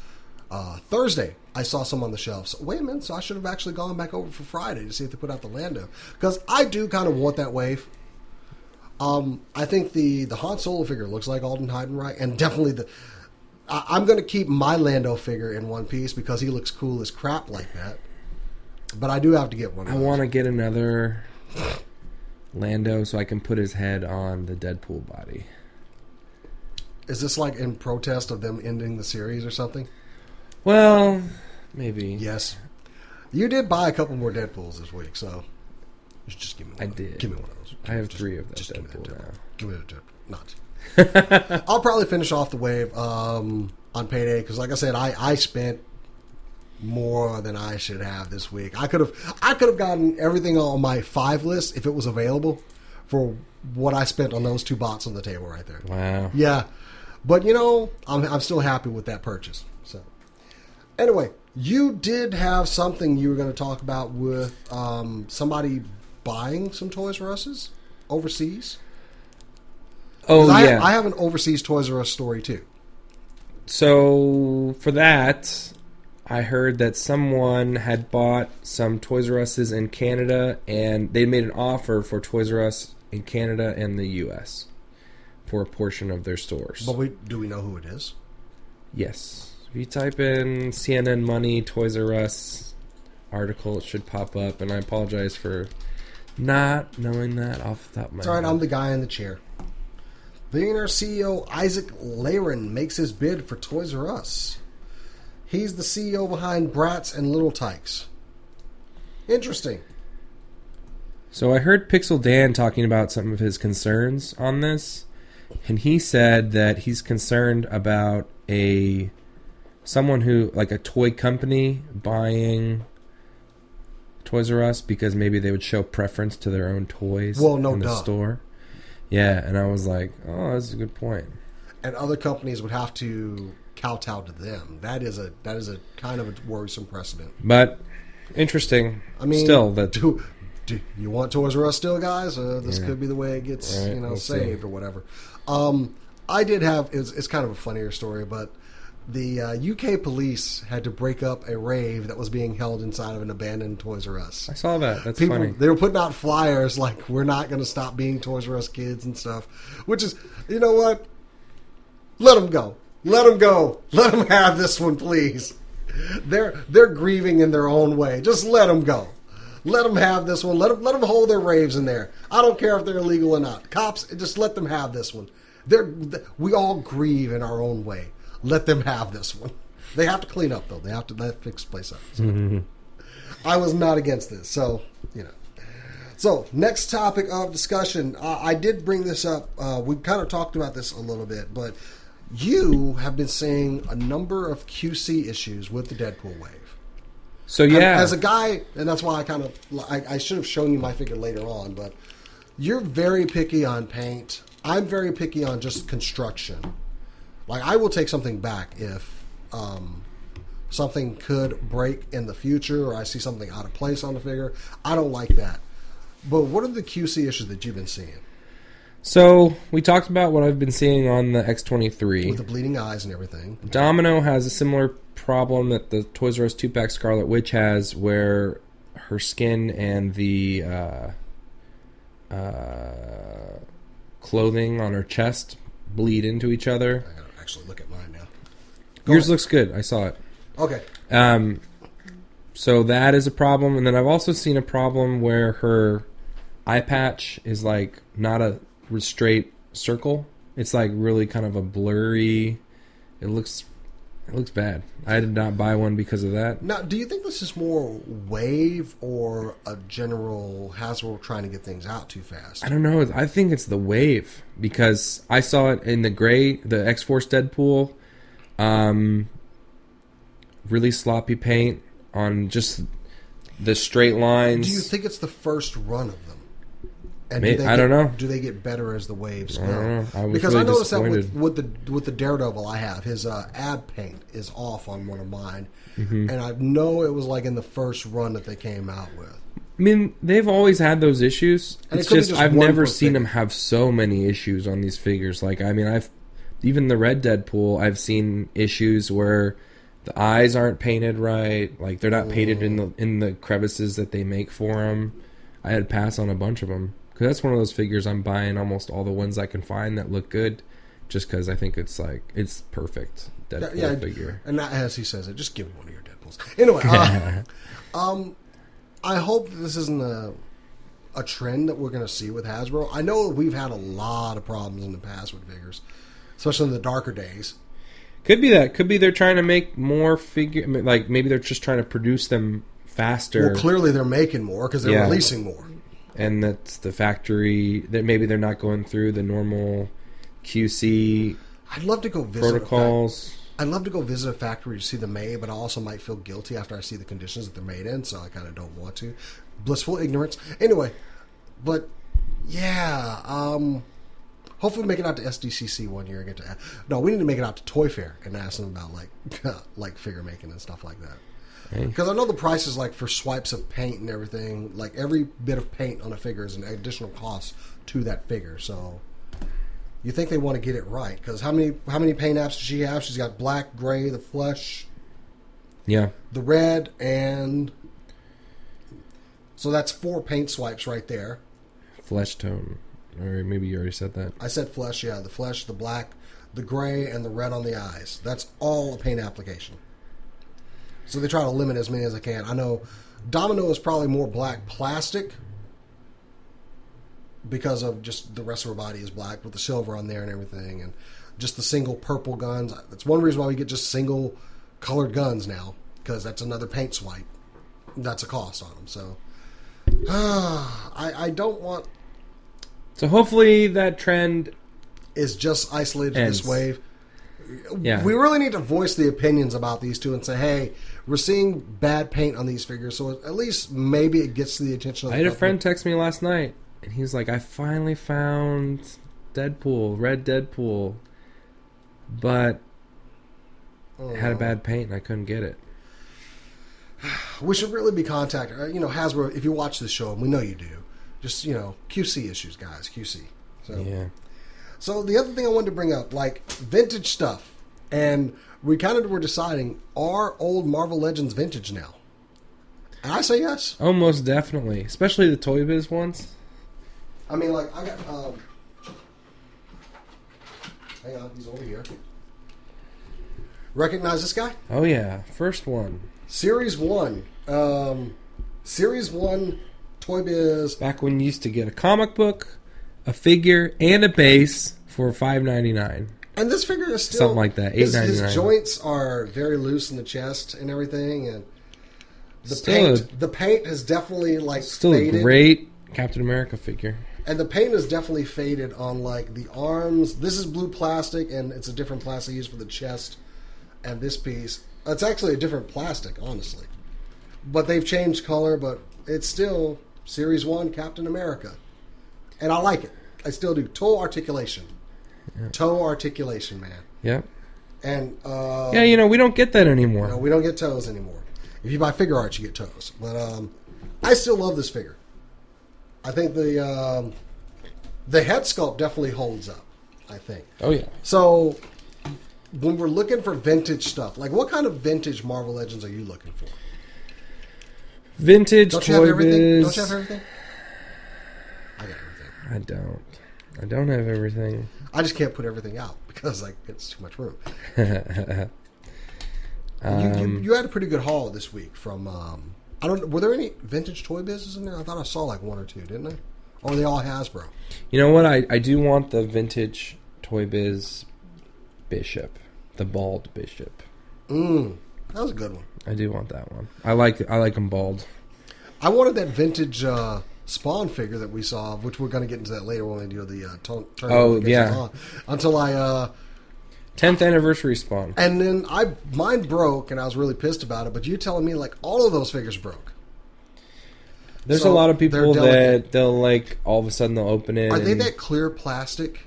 Thursday. I saw some on the shelves. So, wait a minute. So I should have actually gone back over for Friday to see if they put out the Lando, because I do kind of want that wave. I think the Han Solo figure looks like Alden Heidenreich, and definitely I'm going to keep my Lando figure in one piece because he looks cool as crap like that. But I do have to get one of those.
I want to get another Lando so I can put his head on the Deadpool body.
Is this like in protest of them ending the series or something?
Well, maybe.
Yes. You did buy a couple more Deadpools this week, so you should just give me one.
I did.
Give me one of those.
I have 3 of those
Deadpool
now.
Give me the Deadpool. Not. I'll probably finish off the wave on payday because, like I said, I spent more than I should have this week. I could have gotten everything on my 5 list if it was available for what I spent on those 2 bots on the table right there.
Wow.
Yeah, but I'm still happy with that purchase. So anyway, you did have something you were going to talk about with somebody buying some Toys R Us's overseas.
Oh, yeah.
I have an overseas Toys R Us story, too.
So, for that, I heard that someone had bought some Toys R Us's in Canada, and they made an offer for Toys R Us in Canada and the U.S. for a portion of their stores.
But do we know who it is?
Yes. If you type in CNN Money, Toys R Us article, it should pop up, and I apologize for not knowing that off the top of my head.
It's all right, I'm the guy in the chair. Billionaire CEO Isaac Laren makes his bid for Toys R Us. He's the CEO behind Bratz and Little Tykes. Interesting.
So I heard Pixel Dan talking about some of his concerns on this, and he said that he's concerned about someone who, like a toy company, buying Toys R Us because maybe they would show preference to their own toys in the store. Yeah, and I was like, oh, that's a good point.
And other companies would have to kowtow to them. That is a kind of a worrisome precedent.
But interesting.
I mean,
still that
do you want Toys R Us still, guys? This could be the way it gets
we'll
saved
see.
or whatever. I did have it's kind of a funnier story, but the UK police had to break up a rave that was being held inside of an abandoned Toys R Us.
I saw that. That's
People,
funny.
They were putting out flyers like, we're not going to stop being Toys R Us kids and stuff. Which is, you know what? Let them go. Let them go. Let them have this one, please. They're grieving in their own way. Just let them go. Let them have this one. Let them hold their raves in there. I don't care if they're illegal or not. Cops, just let them have this one. We all grieve in our own way. let them have this one. They have to clean up, though. They have to fix the place up. So. I was not against this. So, So, next topic of discussion. I did bring this up. We kind of talked about this a little bit, but you have been seeing a number of QC issues with the Deadpool wave.
So, yeah.
As a guy, and that's why I should have shown you my figure later on, but you're very picky on paint. I'm very picky on just construction. Like, I will take something back if something could break in the future or I see something out of place on the figure. I don't like that. But what are the QC issues that you've been seeing?
So, we talked about what I've been seeing on the X23.
With the bleeding eyes and everything.
Domino has a similar problem that the Toys R Us 2-pack Scarlet Witch has, where her skin and the clothing on her chest bleed into each other.
I gotta actually look at mine now.
Yours looks good. I saw it.
Okay.
So that is a problem. And then I've also seen a problem where her eye patch is like not a straight circle. It's like really kind of a blurry. It looks bad. I did not buy one because of that.
Now, do you think this is more wave or a general Hasbro trying to get things out too fast?
I don't know. I think it's the wave because I saw it in the gray, the X-Force Deadpool. Really sloppy paint on just the straight lines.
Do you think it's the first run of them? And
I don't know.
Do they get better as the waves go?
I don't know.
Because really I noticed that with the Daredevil I have, his ab paint is off on one of mine, and I know it was like in the first run that they came out with.
I mean, they've always had those issues.
And
it's just I've never seen them have so many issues on these figures. Like, I mean, even the red Deadpool, I've seen issues where the eyes aren't painted right. Like, they're not painted in the crevices that they make for them. I had to pass on a bunch of them. Because that's one of those figures I'm buying almost all the ones I can find that look good. Just because I think it's perfect Deadpool figure.
And not as he says it, just give me one of your Deadpools. Anyway, I hope this isn't a trend that we're going to see with Hasbro. I know we've had a lot of problems in the past with figures, especially in the darker days.
Could be that. Could be they're trying to make more figure. Like maybe they're just trying to produce them faster.
Well, clearly they're making more because they're releasing more.
And that's the factory that maybe they're not going through the normal QC.
I'd love to go visit
protocols.
I'd love to go visit a factory to see them made, but I also might feel guilty after I see the conditions that they're made in, so I kind of don't want to. Blissful ignorance. Anyway, but yeah, hopefully we make it out to SDCC one year and get to. No, we need to make it out to Toy Fair and ask them about like figure making and stuff like that. Because I know the prices, like for swipes of paint and everything, like every bit of paint on a figure is an additional cost to that figure. So you think they want to get it right? Because how many paint apps does she have? She's got black, gray, the flesh, the red, and so that's 4 paint swipes right there.
Flesh tone, or maybe you already said that.
I said flesh. Yeah, the flesh, the black, the gray, and the red on the eyes. That's all a paint application. So they try to limit as many as they can. I know Domino is probably more black plastic because of just the rest of her body is black with the silver on there and everything. And just the single purple guns. That's one reason why we get just single colored guns now, because that's another paint swipe. That's a cost on them. So I don't want...
So hopefully that trend
is just isolated to this wave.
Yeah.
We really need to voice the opinions about these two and say, hey, we're seeing bad paint on these figures, so at least maybe it gets to the attention of the
I had
public.
a friend text me last night, and he was like, I finally found Deadpool, red Deadpool, but it had a bad paint and I couldn't get it.
We should really be contacting, Hasbro, if you watch this show, and we know you do, just, QC issues, guys, QC. So,
yeah.
So the other thing I wanted to bring up, like vintage stuff, and we kind of were deciding, are old Marvel Legends vintage now? And I say yes.
Oh, most definitely. Especially the Toy Biz ones.
I mean, like, I got... hang on, he's over here. Recognize this guy?
Oh, yeah. First one.
Series 1. Series 1 Toy Biz.
Back when you used to get a comic book, a figure, and a base for $5.99.
And this figure is still
something like that.
His joints are very loose in the chest and everything, and the paint is definitely like
still
faded.
A great Captain America figure.
And the paint is definitely faded on like the arms. This is blue plastic, and it's a different plastic used for the chest. And this piece, it's actually a different plastic, honestly. But they've changed color, but it's still Series 1 Captain America. And I like it. I still do. Toe articulation. Yeah. Toe articulation, man.
Yeah.
And
yeah, we don't get that anymore.
No, we don't get toes anymore. If you buy figure art, you get toes. But I still love this figure. I think the head sculpt definitely holds up, I think.
Oh, yeah.
So, when we're looking for vintage stuff, like what kind of vintage Marvel Legends are you looking for?
Vintage
Don't
Toy
you have everything?
Biz.
Don't you have everything? I got everything.
I don't have everything.
I just can't put everything out because like it's too much room. You had a pretty good haul this week from... I don't. Were there any vintage Toy Bizes in there? I thought I saw like one or two, didn't I? Or are they all Hasbro?
You know what? I do want the vintage Toy Biz Bishop, the bald Bishop.
That was a good one.
I do want that one. I like him bald.
I wanted that vintage Spawn figure that we saw, which we're going to get into that later when we do the turn.
Oh yeah.
Until I
10th anniversary Spawn.
And then mine broke, and I was really pissed about it. But you telling me like all of those figures broke.
There's a lot of people that they'll like all of a sudden they'll open it.
Are they that clear plastic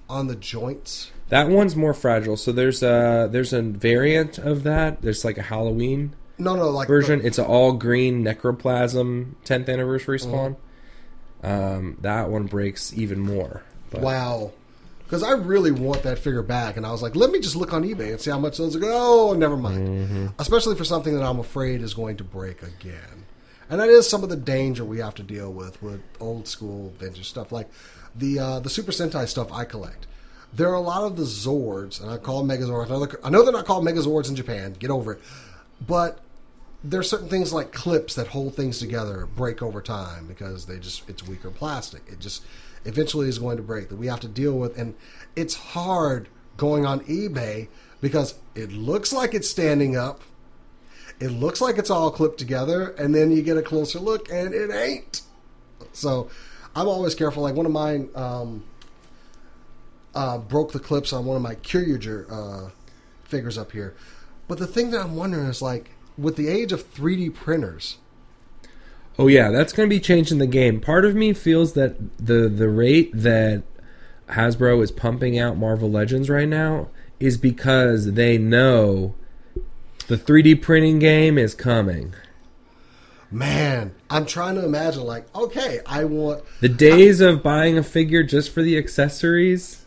on the joints?
That one's more fragile. So there's a variant of that. There's like a Halloween version. It's an all green necroplasm 10th anniversary Spawn. That one breaks even more. But.
Wow. Because I really want that figure back, and I was like, let me just look on eBay and see how much those are. Oh, never mind. Mm-hmm. Especially for something that I'm afraid is going to break again. And that is some of the danger we have to deal with old school vintage stuff. Like the Super Sentai stuff I collect. There are a lot of the Zords, and I call them Megazords. I know they're not called Megazords in Japan. Get over it. But there are certain things like clips that hold things together break over time because it's weaker plastic. It just eventually is going to break that we have to deal with. And it's hard going on eBay because it looks like it's standing up. It looks like it's all clipped together, and then you get a closer look, and it ain't. So I'm always careful. Like one of mine broke the clips on one of my Kyuger figures up here. But the thing that I'm wondering is, like, with the age of 3D printers...
Oh, yeah, that's going to be changing the game. Part of me feels that the rate that Hasbro is pumping out Marvel Legends right now is because they know the 3D printing game is coming.
Man, I'm trying to imagine, like, okay, I want...
The days of buying a figure just for the accessories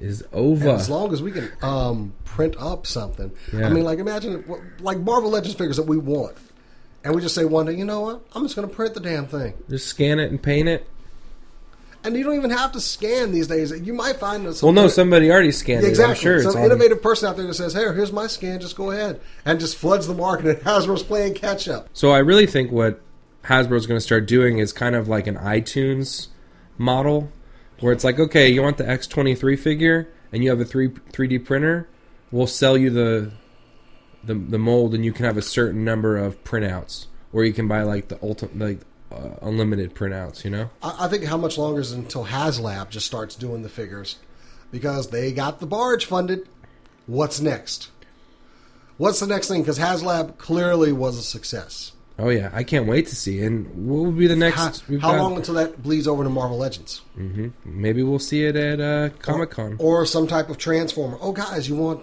is over.
And as long as we can print up something. Yeah. I mean, like, imagine, like, Marvel Legends figures that we want. And we just say one day, you know what? I'm just going to print the damn thing.
Just scan it and paint it.
And you don't even have to scan these days. You might find that
somebody already scanned
exactly.
it. I'm sure
some innovative person out there that says, hey, here's my scan, just go ahead. And just floods the market and Hasbro's playing catch up.
So I really think what Hasbro's going to start doing is kind of like an iTunes model where it's like, okay, you want the X-23 figure and you have a 3D printer, we'll sell you the mold and you can have a certain number of printouts. Or you can buy like the ultimate... unlimited printouts, you know?
I think how much longer is it until HasLab just starts doing the figures? Because they got the barge funded. What's next? What's the next thing? Because HasLab clearly was a success.
Oh, yeah. I can't wait to see. And what would be the next?
How long until that bleeds over to Marvel Legends?
Mm-hmm. Maybe we'll see it at Comic-Con.
Or some type of Transformer. Oh, guys, you want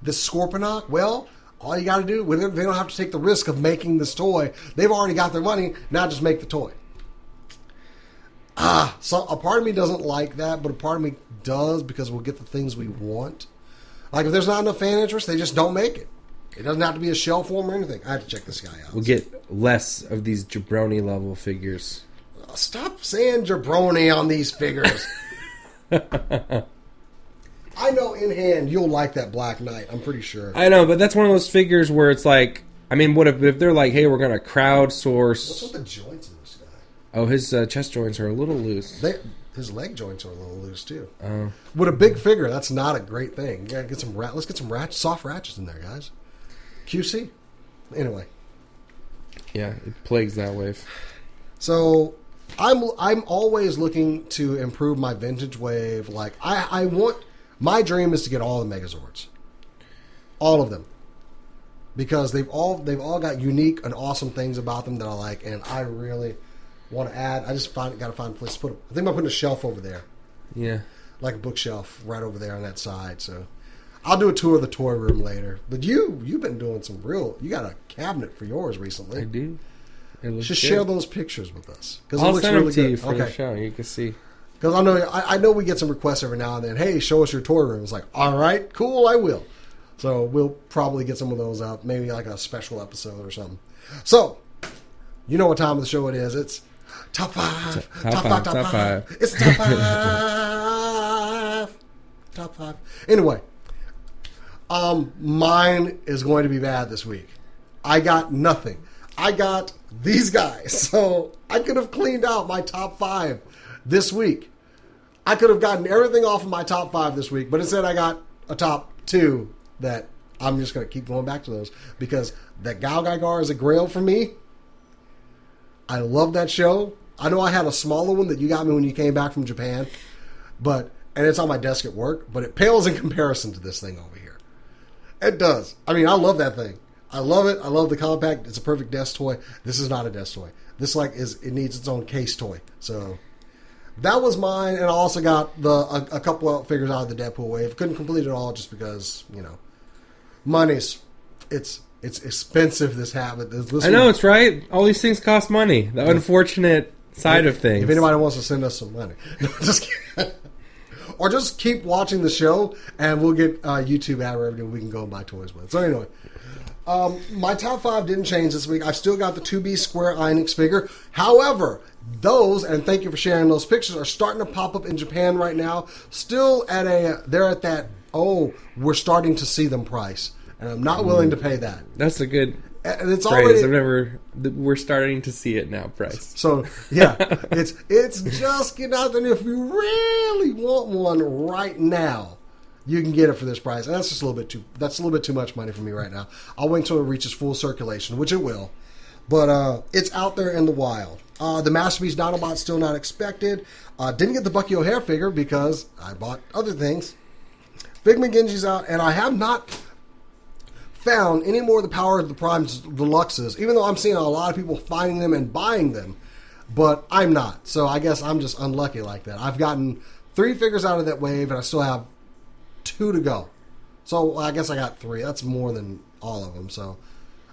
this Scorponok? Well... all you got to do, they don't have to take the risk of making this toy. They've already got their money. Now just make the toy. So a part of me doesn't like that, but a part of me does because we'll get the things we want. Like if there's not enough fan interest, they just don't make it. It doesn't have to be a shell form or anything. I have to check this guy out.
We'll get less of these jabroni level figures.
Stop saying jabroni on these figures. I know in hand you'll like that Black Knight. I'm pretty sure.
I know, but that's one of those figures where it's like, I mean, what if they're like, hey, we're going to crowdsource...
What's with the joints in this guy?
Oh, his chest joints are a little loose.
his leg joints are a little loose too.
Oh.
With a big figure, that's not a great thing. You gotta get some let's get some soft ratchets in there, guys. QC. Anyway.
Yeah, it plagues that wave.
So I'm always looking to improve my vintage wave. Like I want, my dream is to get all the Megazords, all of them, because they've all got unique and awesome things about them that I like, and I really want to add. I just got to find a place to put them. I think I'm putting a shelf over there.
Yeah,
like a bookshelf right over there on that side. So I'll do a tour of the toy room later. But you've been doing some real. You got a cabinet for yours recently.
I do.
Just share those pictures with us, because
I'll
it looks
send
really
them to
good.
you for the show. You can see.
Because I know we get some requests every now and then. Hey, show us your toy room. It's like, all right, cool, I will. So we'll probably get some of those up, maybe like a special episode or something. So, you know what time of the show it is? It's top five, top five. It's top five, top five. Anyway, mine is going to be bad this week. I got nothing. I got these guys. So I could have cleaned out my top five this week. I could have gotten everything off of my top five this week, but instead I got a top two that I'm just going to keep going back to those, because that Gao Gaigar is a grail for me. I love that show. I know I had a smaller one that you got me when you came back from Japan, and it's on my desk at work, but it pales in comparison to this thing over here. It does. I mean, I love that thing. I love it. I love the compact. It's a perfect desk toy. This is not a desk toy. This it needs its own case toy. So that was mine, and I also got a couple of figures out of the Deadpool wave. Couldn't complete it all just because, money's it's expensive. This habit.
I know, it's right. All these things cost money. The unfortunate side of things.
If anybody wants to send us some money, just kidding. Or just keep watching the show, and we'll get YouTube ad revenue. We can go and buy toys with. So anyway. My top five didn't change this week. I've still got the 2B Square Enix figure. However, those, and thank you for sharing those pictures, are starting to pop up in Japan right now. Still they're at that, we're starting to see them price. And I'm not willing to pay that.
That's a good
and it's
phrase.
already,
we're starting to see it now price.
So, yeah, it's just getting out there. If you really want one right now, you can get it for this price, and that's just a little bit too much money for me right now. I'll wait until it reaches full circulation, which it will. But it's out there in the wild. The Masterpiece Dinobot's still not expected. Didn't get the Bucky O'Hare figure because I bought other things. Figment Genji's out, and I have not found any more of the Power of the Primes Deluxes, even though I'm seeing a lot of people finding them and buying them, but I'm not. So I guess I'm just unlucky like that. I've gotten 3 figures out of that wave, and I still have 2 to go. So I guess I got 3. That's more than all of them. So,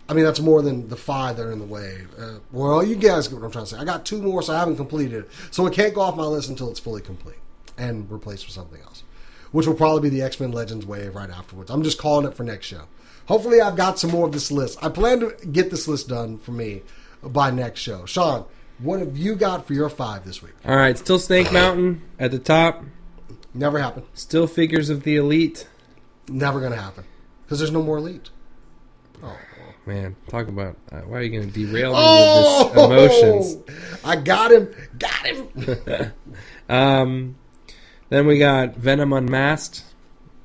I mean, that's more than the 5 that are in the wave. Well, you guys get what I'm trying to say. I got 2 more, so I haven't completed it. So it can't go off my list until it's fully complete and replaced with something else, which will probably be the X-Men Legends wave right afterwards. I'm just calling it for next show. Hopefully I've got some more of this list. I plan to get this list done for me by next show. Sean, what have you got for your 5 this week?
All right, still Snake Mountain at the top.
Never happened.
Still figures of the Elite.
Never going to happen. Because there's no more Elite.
Oh, man. Talk about... why are you going to derail me with this emotions?
I got him. Got him.
Then we got Venom Unmasked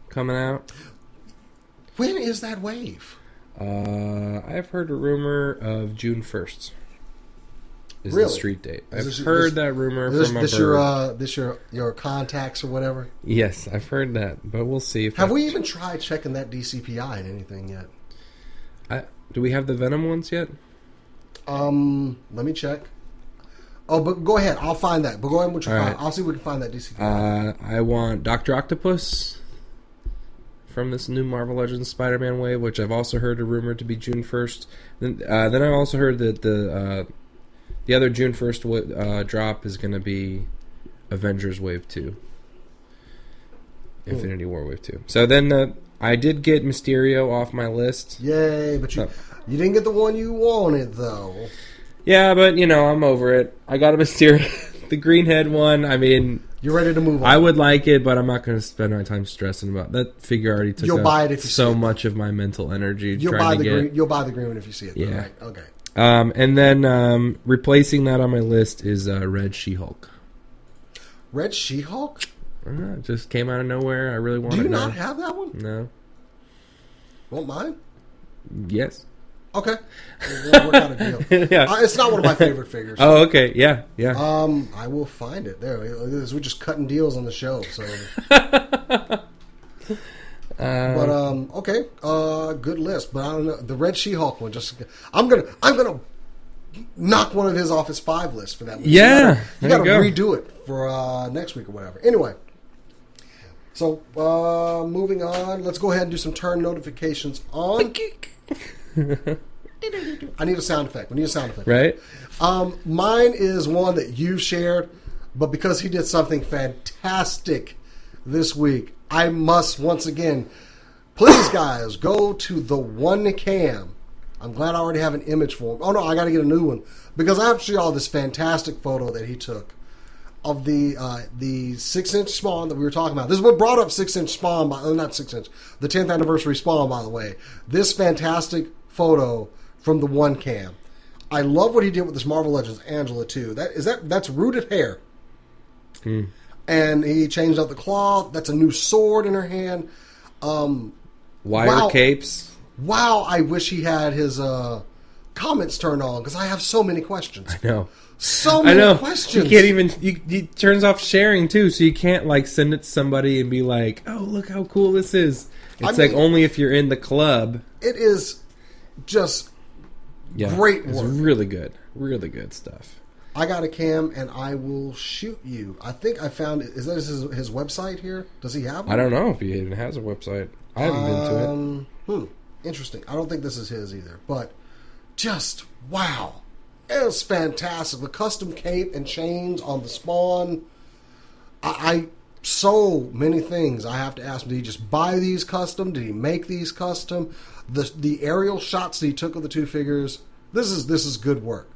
coming out.
When is that wave?
I've heard a rumor of June 1st. Is
really?
The street date. I've heard that rumor from a bird.
This your contacts or whatever?
Yes, I've heard that, but we'll see.
Have we even tried checking that DCPI and anything yet?
Do we have the Venom ones yet?
Let me check. Oh, but go ahead. I'll find that. But go ahead with your find. I'll see if we can find that DCPI.
I want Dr. Octopus from this new Marvel Legends Spider-Man wave, which I've also heard a rumor to be June 1st. Then I also heard that the other June 1st drop is going to be Avengers Wave 2. Infinity War Wave 2. So then I did get Mysterio off my list.
Yay, but you didn't get the one you wanted, though.
Yeah, but, I'm over it. I got a Mysterio. The green head one, I mean...
You're ready to move on.
I would like it, but I'm not going to spend my time stressing about that figure. Already took so much of my mental energy trying to get.
You'll buy the green one if you see it.
Yeah.
Though, right? Okay.
And then replacing that on my list is Red She-Hulk.
Red She-Hulk?
I don't know. It just came out of nowhere. I really want
Do
it
you
now.
not have that one?
No.
Want mine?
Yes.
Okay. We'll work out a deal.
Yeah.
It's not one of my favorite figures.
Oh, okay. Yeah. Yeah.
I will find it. There. We're just cutting deals on the show. So. Okay. Good list. But I don't know. The Red She-Hulk one, I'm gonna knock one of his off his 5 list for that one.
Yeah.
You gotta redo it for next week or whatever. Anyway. So, moving on. Let's go ahead and do some turn notifications on. I need a sound effect. We need a sound effect.
Right?
Mine is one that you've shared, but because he did something fantastic this week, I must once again, please guys, go to the one cam. I'm glad I already have an image for him. Oh no, I got to get a new one because I have to show y'all this fantastic photo that he took of the 6-inch Spawn that we were talking about. This is what brought up 6-inch Spawn, not 6-inch, the 10th anniversary Spawn, by the way. This fantastic photo from the one cam. I love what he did with this Marvel Legends Angela too. That's rooted hair. And he changed out the cloth. That's a new sword in her hand.
Wire capes.
Wow, I wish he had his comments turned on because I have so many questions.
I know.
So many questions.
You can't even. He turns off sharing too, so you can't like send it to somebody and be like, "Oh, look how cool this is." It's like only if you're in the club.
It is just great work.
It's really good. Really good stuff.
I got a cam and I will shoot you. I think I found it. Is that his website here? Does he have one?
I don't know if he even has a website. I haven't been to it.
Interesting. I don't think this is his either. But just wow. It was fantastic. The custom cape and chains on the Spawn. I so many things I have to ask him. Did he just buy these custom? Did he make these custom? The aerial shots that he took of the 2 figures. This is good work.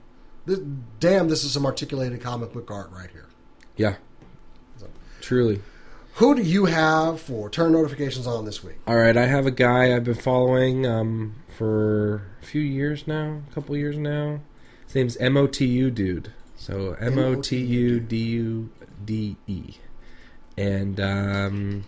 This is some articulated comic book art right here.
Yeah.
So,
truly.
Who do you have for turn notifications on this week?
All right, I have a guy I've been following for a few years now, a couple years now. His name's MOTU Dude. So MOTUDUDE. And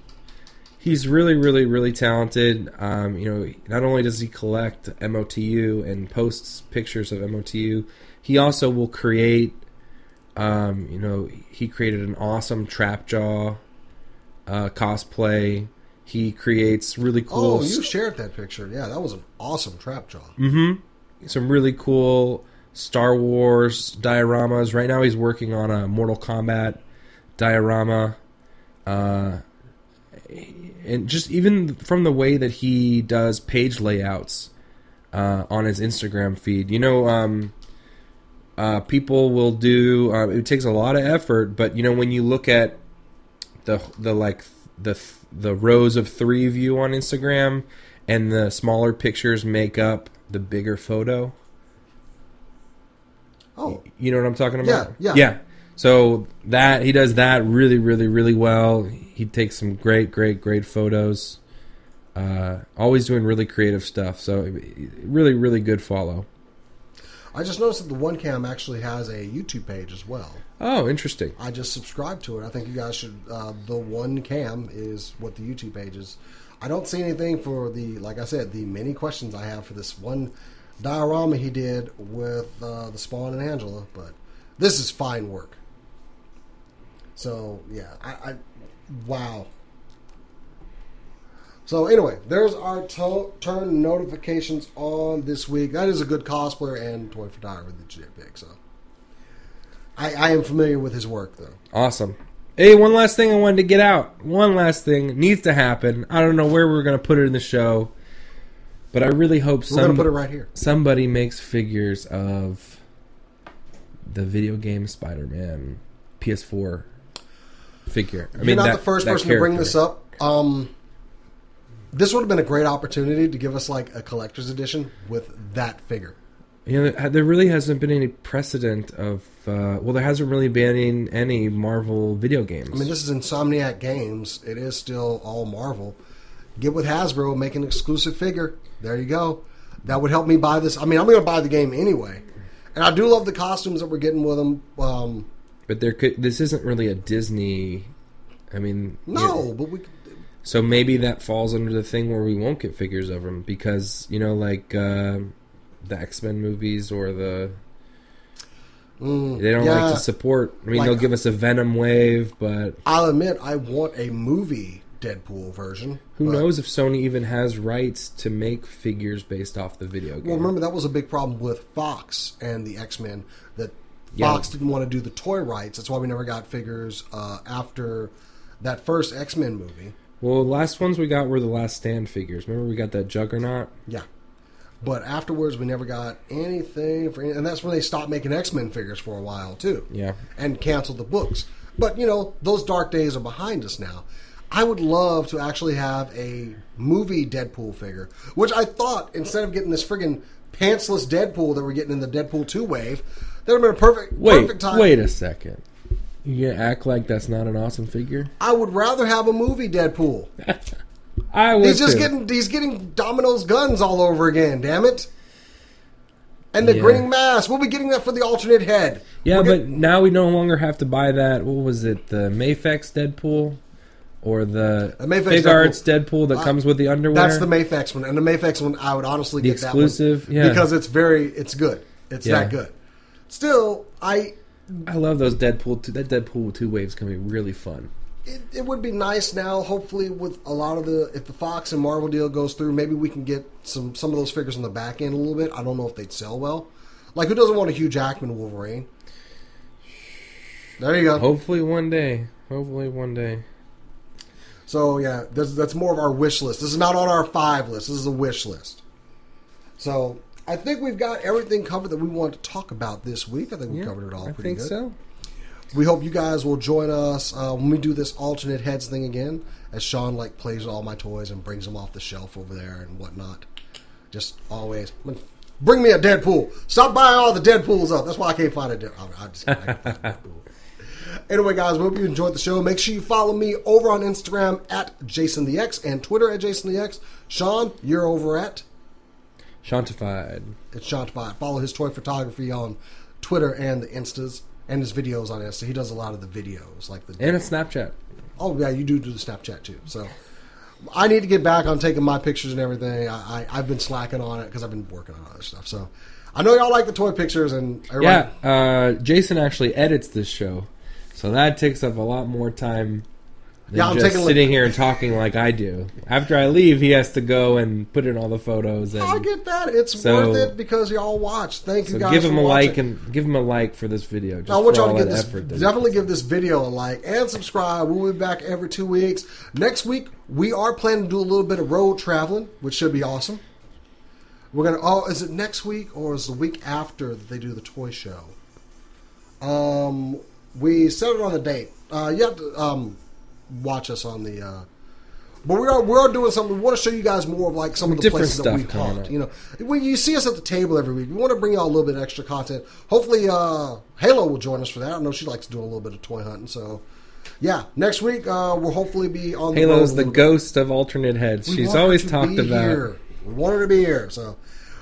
he's really, really, really talented. Not only does he collect MOTU and posts pictures of MOTU, he also will create, he created an awesome Trapjaw cosplay. He creates really cool...
Oh, you shared that picture. Yeah, that was an awesome Trapjaw.
Mm-hmm. Some really cool Star Wars dioramas. Right now he's working on a Mortal Kombat diorama. And just even from the way that he does page layouts on his Instagram feed. People will do... it takes a lot of effort, but when you look at the rows of 3 view on Instagram and the smaller pictures make up the bigger photo...
Oh,
you know what I'm talking about?
Yeah.
So that he does that really, really, really well. He takes some great photos. Always doing really creative stuff. So really, really good follow.
I just noticed that the one cam actually has a YouTube page as well.
Oh, interesting.
I just subscribed to it. I think you guys should. The one cam is what the YouTube page is. I don't see anything for like I said, the many questions I have for this one diorama he did with the Spawn and Angela, but this is fine work. So yeah, I wow. So anyway, there's our turn notifications on this week. That is a good cosplayer and toy photographer that you did pick. So I am familiar with his work though.
Awesome. Hey, one last thing I wanted to get out. One last thing needs to happen. I don't know where we're going to put it in the show. But I really hope
we're going to put it right here.
Somebody makes figures of the video game Spider-Man PS4 figure.
You're not the first person to bring this up. This would have been a great opportunity to give us like a collector's edition with that figure.
There really hasn't been any precedent of... there hasn't really been any Marvel video games.
I mean, this is Insomniac Games. It is still all Marvel. Get with Hasbro, make an exclusive figure. There you go. That would help me buy this. I mean, I'm going to buy the game anyway. And I do love the costumes that we're getting with them.
But there could. This isn't really a Disney. I mean,
no, but we.
So maybe that falls under the thing where we won't get figures of them because like the X-Men movies or the. They don't like to support. I mean, they'll give us a Venom wave, but
I'll admit I want a movie Deadpool version.
Who knows if Sony even has rights to make figures based off the video game?
Well, remember that was a big problem with Fox and the X-Men, that Fox didn't want to do the toy rights. That's why we never got figures after that first X-Men movie.
Well, the last ones we got were the Last Stand figures. Remember we got that Juggernaut?
Yeah. But afterwards, we never got anything and that's when they stopped making X-Men figures for a while too.
Yeah,
and canceled the books. But those dark days are behind us now. I would love to actually have a movie Deadpool figure, which I thought instead of getting this friggin' pantsless Deadpool that we're getting in the Deadpool 2 wave, that would have been a perfect time.
Wait a second. You gonna act like that's not an awesome figure?
I would rather have a movie Deadpool.
I would.
He's getting Domino's guns all over again. Damn it! And the grinning mask. We'll be getting that for the alternate head.
Yeah, but now we no longer have to buy that. What was it? The Mafex Deadpool, or the Big Arts Deadpool that comes with the underwear?
That's the Mafex one, and the Mafex one I would honestly get
exclusive,
that one because it's good. It's that good. Still, I
love those Deadpool. That Deadpool 2 wave's gonna be really fun.
It would be nice now, hopefully, with a lot of if the Fox and Marvel deal goes through, maybe we can get some of those figures on the back end a little bit. I don't know if they'd sell well. Like, who doesn't want a Hugh Jackman Wolverine? There you go.
Hopefully one day.
So, yeah, that's more of our wish list. This is not on our 5 list. This is a wish list. So, I think we've got everything covered that we want to talk about this week. I think we covered it all pretty good. I think so. We hope you guys will join us when we do this alternate heads thing again, as Sean plays with all my toys and brings them off the shelf over there and whatnot. Just always bring me a Deadpool. Stop buying all the Deadpools up. That's why I can't find a Deadpool. I can't find a Deadpool. Anyway, guys, we hope you enjoyed the show. Make sure you follow me over on Instagram at JasonTheX and Twitter at JasonTheX. Sean, you're over at
Shantified.
It's Shantified. Follow his toy photography on Twitter and the Instas. And his videos on Insta. He does a lot of the videos.
And a Snapchat.
Oh, yeah, you do the Snapchat, too. So, I need to get back on taking my pictures and everything. I've been slacking on it because I've been working on other stuff. So, I know y'all like the toy pictures. And everybody...
Yeah, Jason actually edits this show. So, that takes up a lot more time than
I'm
just sitting here and talking like I do. After I leave, he has to go and put in all the photos. And
I get that. It's worth it because y'all watch. Thank you guys
give him
for
a
watching.
like and give him a like for this video. Just
I want y'all to
give
definitely give this video a like and subscribe. We'll be back every 2 weeks. Next week, we are planning to do a little bit of road traveling, which should be awesome. We're gonna. Oh, is it next week or is it the week after that they do the toy show? We set it on the date. You have to watch us on the. But we are doing something. We want to show you guys more of some of the places that we've haunt. When you see us at the table every week, we want to bring y'all a little bit of extra content. Hopefully, Halo will join us for that. I know she likes doing a little bit of toy hunting. So, yeah, next week we'll hopefully be on the road.
Halo's the ghost of alternate heads. She's always talked about.
Here. We want her to be here. So,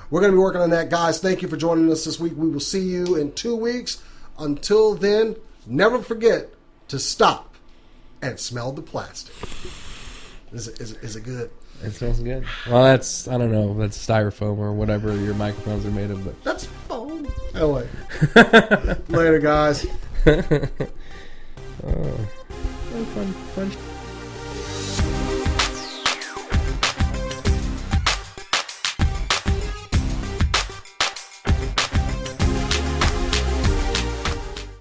we're going to be working on that, guys. Thank you for joining us this week. We will see you in 2 weeks. Until then, never forget to stop and smell the plastic. Is it good?
It smells good. Well, that's, I don't know, that's styrofoam or whatever your microphones are made of. But
that's foam. Anyway. Later, guys.
Oh, fun.